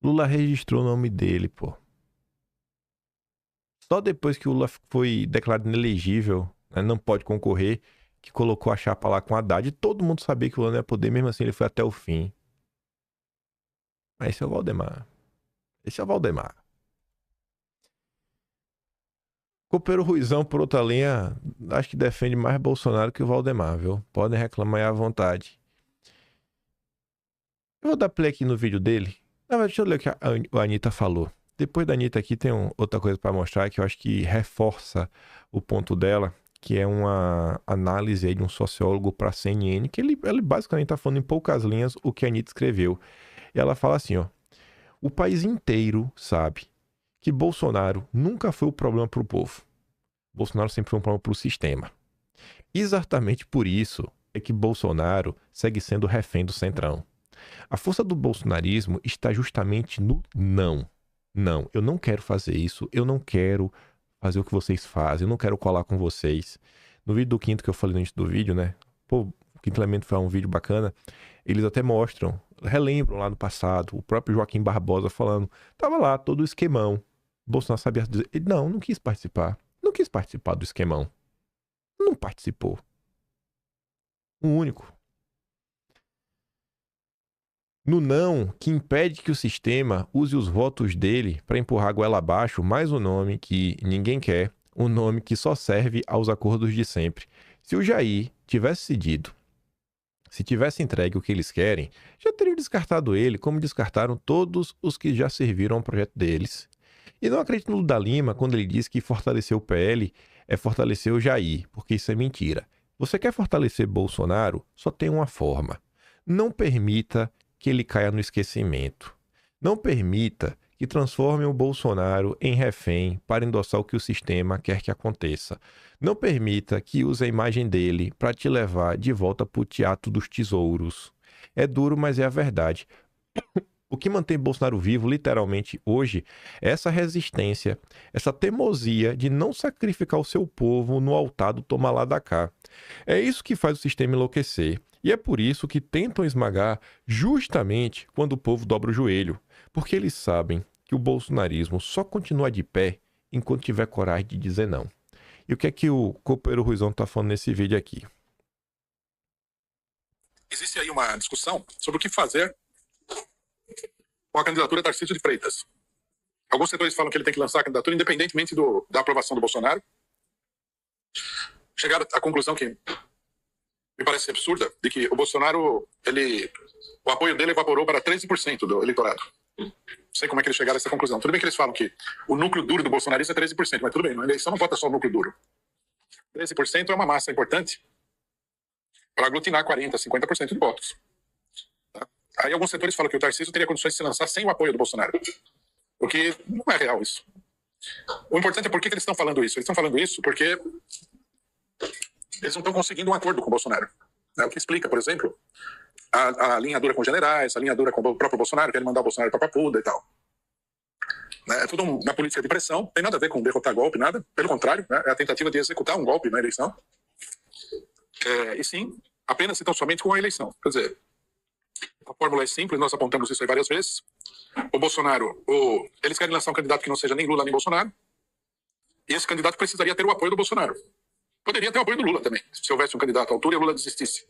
I: Lula registrou o nome dele, pô. Só depois que o Lula foi declarado inelegível, né, não pode concorrer, que colocou a chapa lá com a Haddad, e todo mundo sabia que o Lula não ia poder, mesmo assim ele foi até o fim. Mas esse é o Valdemar. Esse é o Valdemar. Copeiro Ruizão, por outra linha, acho que defende mais Bolsonaro que o Valdemar, viu? Podem reclamar aí à vontade. Eu vou dar play aqui no vídeo dele. Na verdade, deixa eu ler o que a Anitta falou. Depois da Anitta aqui tem outra coisa para mostrar que eu acho que reforça o ponto dela. que é uma análise aí de um sociólogo para a CNN, que ele basicamente está falando em poucas linhas o que a Anitta escreveu. E ela fala assim, ó, o país inteiro sabe que Bolsonaro nunca foi o problema para o povo. Bolsonaro sempre foi um problema para o sistema. Exatamente por isso é que Bolsonaro segue sendo refém do Centrão. A força do bolsonarismo está justamente no não. Não, eu não quero fazer isso, eu não quero fazer o que vocês fazem, eu não quero colar com vocês. No vídeo do Quinto que eu falei no início do vídeo, né? Pô, o Quinto Elemento foi um vídeo bacana. Eles até mostram, relembram lá no passado, o próprio Joaquim Barbosa falando, tava lá todo o esquemão. Bolsonaro sabia dizer, ele não quis participar. Não quis participar do esquemão. Não participou. O único. No não, que impede que o sistema use os votos dele para empurrar a goela abaixo mais um nome que ninguém quer, um nome que só serve aos acordos de sempre. Se o Jair tivesse cedido, se tivesse entregue o que eles querem, já teriam descartado ele, como descartaram todos os que já serviram ao projeto deles. E não acredito no Lula Lima quando ele diz que fortalecer o PL é fortalecer o Jair, porque isso é mentira. Você quer fortalecer Bolsonaro? Só tem uma forma. Não permita que ele caia no esquecimento. Não permita que transformem o Bolsonaro em refém para endossar o que o sistema quer que aconteça. Não permita que use a imagem dele para te levar de volta para o teatro dos tesouros. É duro, mas é a verdade. O que mantém Bolsonaro vivo, literalmente, hoje, é essa resistência, essa teimosia de não sacrificar o seu povo no altar do toma lá da cá. É isso que faz o sistema enlouquecer. E é por isso que tentam esmagar justamente quando o povo dobra o joelho. Porque eles sabem que o bolsonarismo só continua de pé enquanto tiver coragem de dizer não. E o que é que o Copeiro Ruizão está falando nesse vídeo aqui?
M: Existe aí uma discussão sobre o que fazer com a candidatura de Tarcísio de Freitas. Alguns setores falam que ele tem que lançar a candidatura independentemente da aprovação do Bolsonaro. Chegaram à conclusão que me parece absurda, de que o Bolsonaro, o apoio dele evaporou para 13% do eleitorado. Não sei como é que eles chegaram a essa conclusão. Tudo bem que eles falam que o núcleo duro do bolsonarista é 13%, mas tudo bem, na eleição não vota só o núcleo duro. 13% é uma massa importante para aglutinar 40%, 50% de votos. Tá? Aí alguns setores falam que o Tarcísio teria condições de se lançar sem o apoio do Bolsonaro. Porque não é real isso. O importante é por que eles estão falando isso. Eles estão falando isso porque eles não estão conseguindo um acordo com o Bolsonaro. O que explica, por exemplo, a linha dura com generais, a linha dura com o próprio Bolsonaro, querem mandar o Bolsonaro para Papuda e tal. É tudo uma política de pressão, não tem nada a ver com derrotar golpe, nada. Pelo contrário, é a tentativa de executar um golpe na eleição. E sim, apenas e tão somente com a eleição. Quer dizer, a fórmula é simples, nós apontamos isso aí várias vezes. O Bolsonaro, eles querem lançar um candidato que não seja nem Lula nem Bolsonaro, e esse candidato precisaria ter o apoio do Bolsonaro. Poderia ter o apoio do Lula também, se houvesse um candidato à altura e o Lula desistisse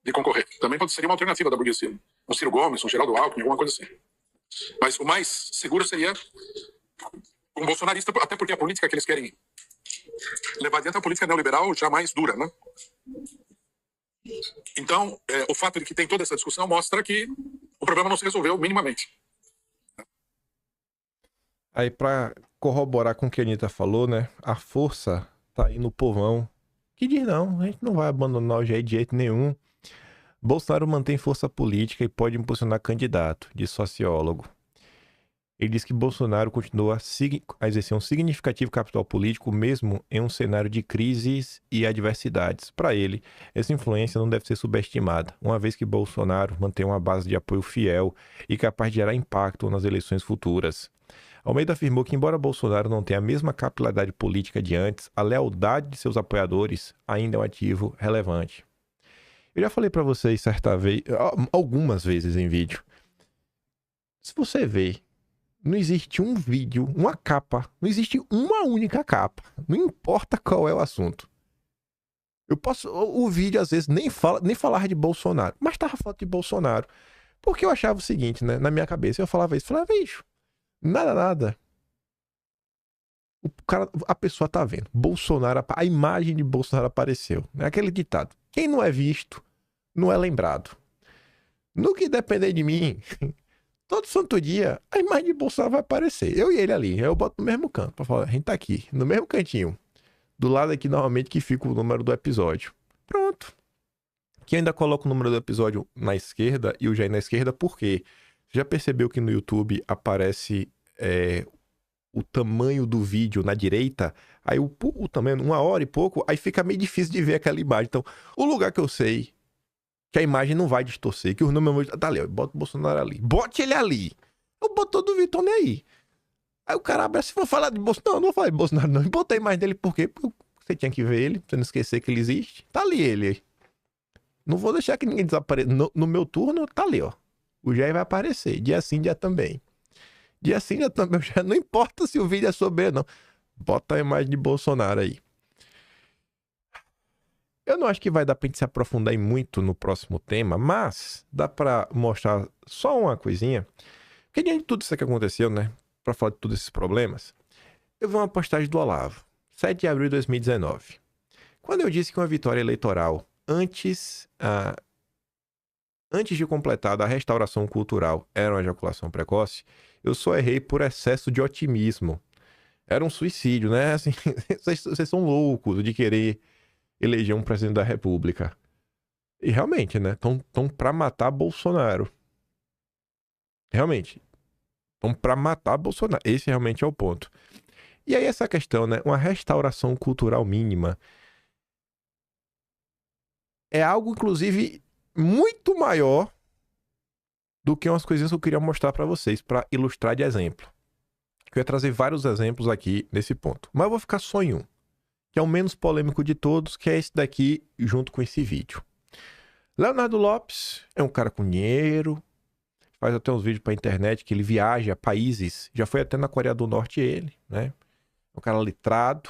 M: de concorrer. Também seria uma alternativa da burguesia. Um Ciro Gomes, um Geraldo Alckmin, alguma coisa assim. Mas o mais seguro seria um bolsonarista, até porque a política que eles querem levar adiante é uma política neoliberal jamais dura, né? Então, o fato de que tem toda essa discussão mostra que o problema não se resolveu minimamente.
I: Aí, para corroborar com o que a Anitta falou, né? A força tá aí no povão que diz não, a gente não vai abandonar o Jair de jeito nenhum. Bolsonaro mantém força política e pode impulsionar candidato, diz sociólogo. Ele diz que Bolsonaro continua a exercer um significativo capital político mesmo em um cenário de crises e adversidades. Para ele, essa influência não deve ser subestimada, uma vez que Bolsonaro mantém uma base de apoio fiel e capaz de gerar impacto nas eleições futuras. Almeida afirmou que, embora Bolsonaro não tenha a mesma capilaridade política de antes, a lealdade de seus apoiadores ainda é um ativo relevante. Eu já falei para vocês certa vez, algumas vezes em vídeo. Se você ver, não existe um vídeo, uma capa, não existe uma única capa. Não importa qual é o assunto. O vídeo às vezes nem falava de Bolsonaro, mas tava falando de Bolsonaro. Porque eu achava o seguinte, né, na minha cabeça, eu falava isso, bicho, nada. A pessoa tá vendo. Bolsonaro, a imagem de Bolsonaro apareceu. É aquele ditado. Quem não é visto, não é lembrado. No que depender de mim, todo santo dia, a imagem de Bolsonaro vai aparecer. Eu e ele ali. Eu boto no mesmo canto. Pra falar, a gente tá aqui, no mesmo cantinho. Do lado aqui, normalmente, que fica o número do episódio. Pronto. Que ainda coloca o número do episódio na esquerda e o Jair na esquerda, por quê? Você já percebeu que no YouTube aparece o tamanho do vídeo na direita? Aí o tamanho, 1 hora e pouco, aí fica meio difícil de ver aquela imagem. Então, o lugar que eu sei que a imagem não vai distorcer, que o número tá ali, ó, bota o Bolsonaro ali. Bote ele ali. Eu botou do Vitor nem aí. Aí o cara abre, se for falar de Bolsonaro, não vou falar de Bolsonaro não. Eu botei a imagem dele por quê? Porque você tinha que ver ele, pra você não esquecer que ele existe. Tá ali ele aí. Não vou deixar que ninguém desapareça. No meu turno, tá ali, ó. O Jair vai aparecer. Dia sim, dia também. Dia sim, dia também. Já não importa se o vídeo é sobre ele, não. Bota a imagem de Bolsonaro aí. Eu não acho que vai dar pra gente se aprofundar em muito no próximo tema, mas dá pra mostrar só uma coisinha. Porque diante de tudo isso que aconteceu, né? Pra falar de todos esses problemas, eu vi uma postagem do Olavo, 7 de abril de 2019. Quando eu disse que uma vitória eleitoral antes de completada a restauração cultural era uma ejaculação precoce, eu só errei por excesso de otimismo. Era um suicídio, né? Assim, vocês são loucos de querer eleger um presidente da República. E realmente, né? Estão pra matar Bolsonaro. Realmente. Estão pra matar Bolsonaro. Esse realmente é o ponto. E aí essa questão, né? Uma restauração cultural mínima é algo, inclusive, muito maior do que umas coisinhas que eu queria mostrar pra vocês, pra ilustrar de exemplo. Eu ia trazer vários exemplos aqui nesse ponto. Mas eu vou ficar só em um, que é o menos polêmico de todos, que é esse daqui, junto com esse vídeo. Leonardo Lopes é um cara com dinheiro, faz até uns vídeos pra internet que ele viaja a países, já foi até na Coreia do Norte ele, né? É um cara letrado,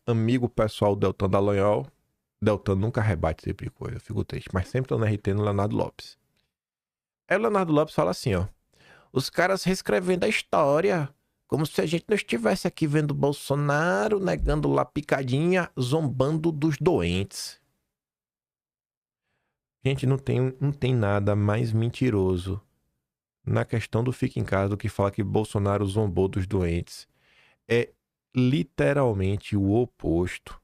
I: amigo pessoal do Deltan Dallagnol. Deltan nunca rebate esse tipo de coisa, eu fico triste, mas sempre tô na RT no Leonardo Lopes. Aí o Leonardo Lopes fala assim, ó: os caras reescrevendo a história, como se a gente não estivesse aqui vendo Bolsonaro negando lá picadinha, zombando dos doentes. Gente, não tem nada mais mentiroso na questão do fica em casa do que falar que Bolsonaro zombou dos doentes. É literalmente o oposto.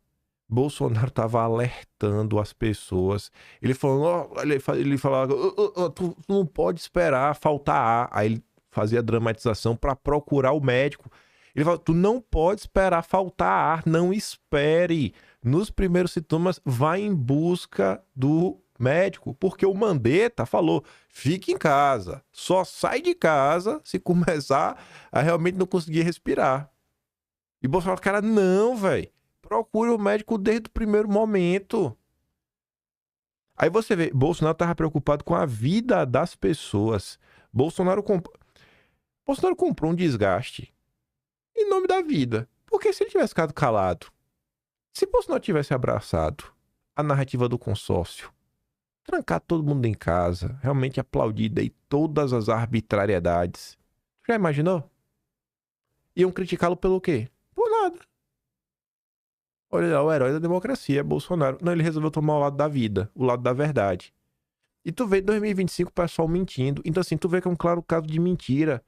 I: Bolsonaro estava alertando as pessoas. Ele falou, ele falava, tu não pode esperar faltar ar. Aí ele fazia dramatização para procurar o médico. Ele falou, tu não pode esperar faltar ar, não espere. Nos primeiros sintomas, vai em busca do médico, porque o Mandetta falou, fique em casa, só sai de casa se começar a realmente não conseguir respirar. E Bolsonaro, cara, não, velho, procure o médico desde o primeiro momento. Aí você vê, Bolsonaro estava preocupado com a vida das pessoas. Bolsonaro comprou um desgaste em nome da vida. Porque se ele tivesse ficado calado, se Bolsonaro tivesse abraçado a narrativa do consórcio, trancar todo mundo em casa, realmente aplaudido aí todas as arbitrariedades. Já imaginou? Iam criticá-lo pelo quê? Por nada. Olha lá, o herói da democracia é Bolsonaro. Não, ele resolveu tomar o lado da vida, o lado da verdade. E tu vê em 2025 o pessoal mentindo. Então assim, tu vê que é um claro caso de mentira.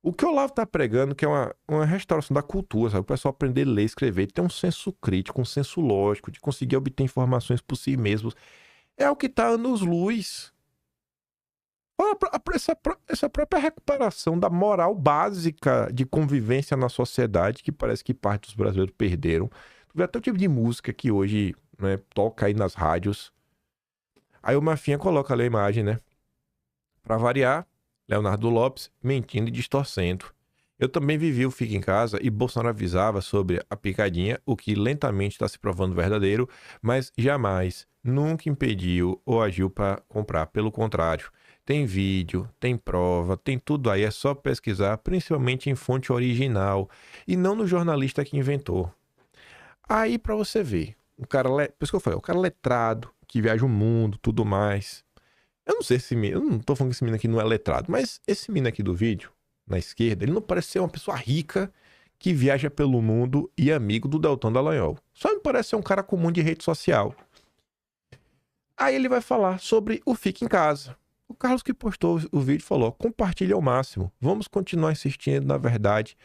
I: O que o Olavo tá pregando, que é uma restauração da cultura, sabe? O pessoal aprender a ler, escrever, ter um senso crítico, um senso lógico, de conseguir obter informações por si mesmos. É o que tá anos-luz. Essa própria recuperação da moral básica de convivência na sociedade, que parece que parte dos brasileiros perderam. Tu vê até o tipo de música que hoje, né, toca aí nas rádios. Aí o Mafinha coloca ali a imagem, né? Pra variar, Leonardo Lopes mentindo e distorcendo. Eu também vivi o Fica em Casa e Bolsonaro avisava sobre a picadinha, o que lentamente está se provando verdadeiro, mas jamais, nunca impediu ou agiu para comprar. Pelo contrário, tem vídeo, tem prova, tem tudo aí, é só pesquisar, principalmente em fonte original e não no jornalista que inventou. Aí para você ver, o cara, por isso que eu falei, o cara letrado, que viaja o mundo, tudo mais. Eu não sei se eu não tô falando que esse menino aqui não é letrado, mas esse menino aqui do vídeo, na esquerda, ele não parece ser uma pessoa rica que viaja pelo mundo e é amigo do Deltan Dallagnol. Só me parece ser um cara comum de rede social. Aí ele vai falar sobre o Fica em Casa. O Carlos que postou o vídeo falou, compartilha ao máximo. Vamos continuar insistindo na verdade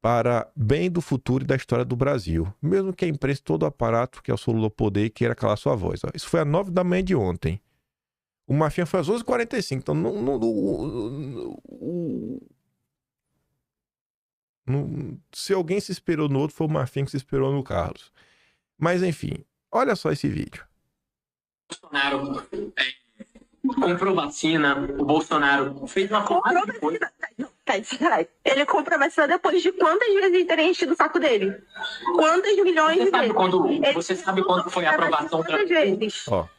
I: para bem do futuro e da história do Brasil. Mesmo que a imprensa, todo o aparato que assolou o poder, queira calar sua voz. Ó. Isso foi às 9 da manhã de ontem. O Marfinha foi às 11h45. Então, se alguém se esperou no outro, foi o Marfinha que se esperou no Carlos. Mas, enfim, olha só esse vídeo.
N: Bolsonaro comprou vacina, o Bolsonaro fez uma porrada de coisa. Ele comprou vacina depois de quantas vezes ele teria enchido o saco dele? Quantas milhões de vezes? Você sabe quando foi a aprovação da Anvisa?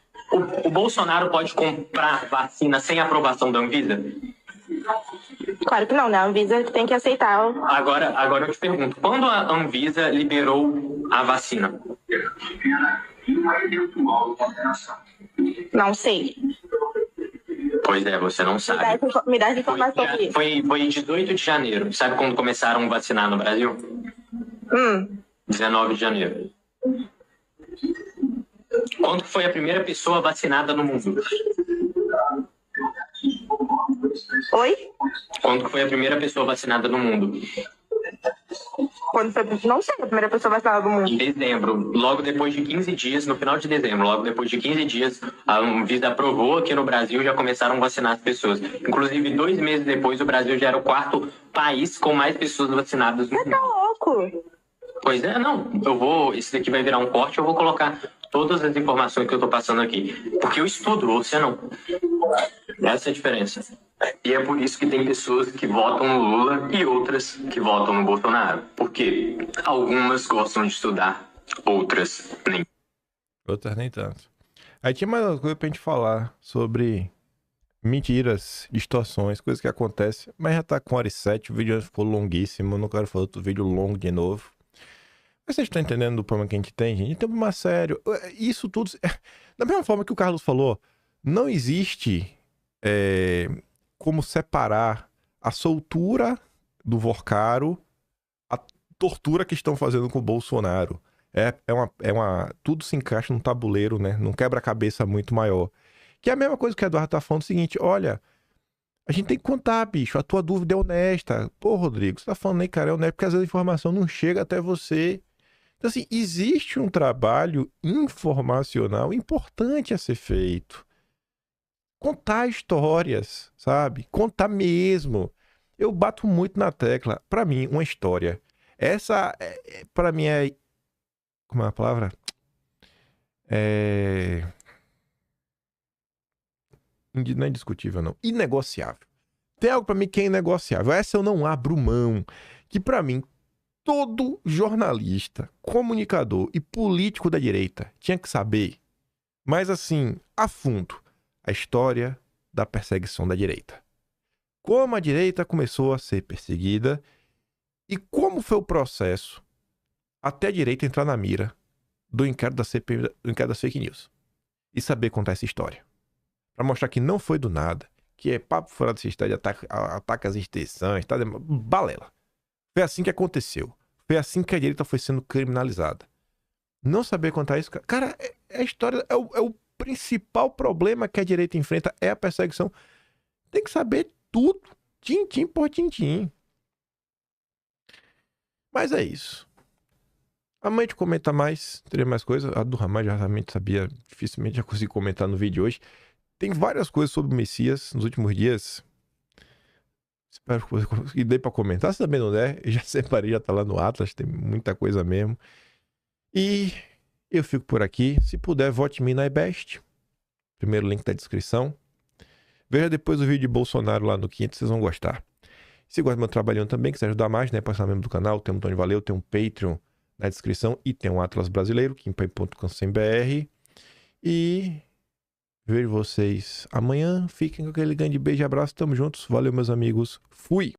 N: O Bolsonaro pode comprar vacina sem aprovação da Anvisa?
O: Claro que não, né? A Anvisa tem que aceitar.
N: Agora eu te pergunto, quando a Anvisa liberou a vacina?
O: Não sei.
N: Pois é, você não sabe.
O: Me dá essa informação aqui.
N: Foi 18 de janeiro. Sabe quando começaram a vacinar no Brasil? 19 de janeiro. Quando foi a primeira pessoa vacinada no mundo?
O: Oi?
N: Quando foi a primeira pessoa vacinada no mundo?
O: Quando foi, não sei, a primeira pessoa vacinada do mundo.
N: Em dezembro, logo depois de 15 dias, no final de dezembro, logo depois de 15 dias, a Anvisa aprovou aqui no Brasil, já começaram a vacinar as pessoas. Inclusive, 2 meses depois, o Brasil já era o 4º país com mais pessoas vacinadas no mundo.
O: Você tá louco?
N: Pois é, não. Esse daqui vai virar um corte, eu vou colocar todas as informações que eu tô passando aqui. Porque eu estudo, você não. Essa é a diferença. E é por isso que tem pessoas que votam no Lula e outras que votam no Bolsonaro. Porque algumas gostam de estudar, outras nem.
I: Outras nem tanto. Aí tinha mais uma coisa pra gente falar sobre mentiras, distorções, coisas que acontecem. Mas já tá com 1h07, o vídeo ficou longuíssimo. Eu não quero fazer outro vídeo longo de novo. Mas vocês estão entendendo o problema que a gente tem, gente? A gente tem um problema sério. Isso tudo... Da mesma forma que o Carlos falou, não existe como separar a soltura do Vorcaro, a tortura que estão fazendo com o Bolsonaro. Tudo se encaixa num tabuleiro, né? Num quebra-cabeça muito maior. Que é a mesma coisa que o Eduardo tá falando, o seguinte, olha, a gente tem que contar, bicho, a tua dúvida é honesta. Pô, Rodrigo, você tá falando aí, cara, é honesto, porque às vezes a informação não chega até você. Então, assim, existe um trabalho informacional importante a ser feito. Contar histórias, sabe? Contar mesmo. Eu bato muito na tecla. Pra mim, uma história. Essa, pra mim, como é a palavra? Não é indiscutível, não. Inegociável. Tem algo pra mim que é inegociável. Essa eu não abro mão. Que pra mim, todo jornalista, comunicador e político da direita tinha que saber, mas assim, a fundo, a história da perseguição da direita. Como a direita começou a ser perseguida e como foi o processo até a direita entrar na mira do inquérito da CPI, do inquérito das fake news. E saber contar essa história. Para mostrar que não foi do nada, que é papo fora da cidade, ataque às instituições, tá? Balela. Foi assim que aconteceu. Foi assim que a direita foi sendo criminalizada. Não saber contar isso... Cara, a história... É o principal problema que a direita enfrenta é a perseguição. Tem que saber tudo. Tintim por tintim. Mas é isso. Amanhã a gente comenta mais. Teria mais coisa. A do Ramais já realmente sabia. Dificilmente já consegui comentar no vídeo de hoje. Tem várias coisas sobre o Messias nos últimos dias. Espero que dê pra comentar. Se também não der, eu já separei, já tá lá no Atlas. Tem muita coisa mesmo. E eu fico por aqui. Se puder, vote em mim na iBest. Primeiro link da descrição. Veja depois o vídeo de Bolsonaro lá no 500, vocês vão gostar. Se gosta do meu trabalhão também, quiser ajudar mais, né? Passar membro do canal, tem um botão de valeu, tem um Patreon na descrição e tem um Atlas brasileiro, kimpai.com.br. E vejo vocês amanhã. Fiquem com aquele grande beijo e abraço. Tamo juntos. Valeu, meus amigos. Fui!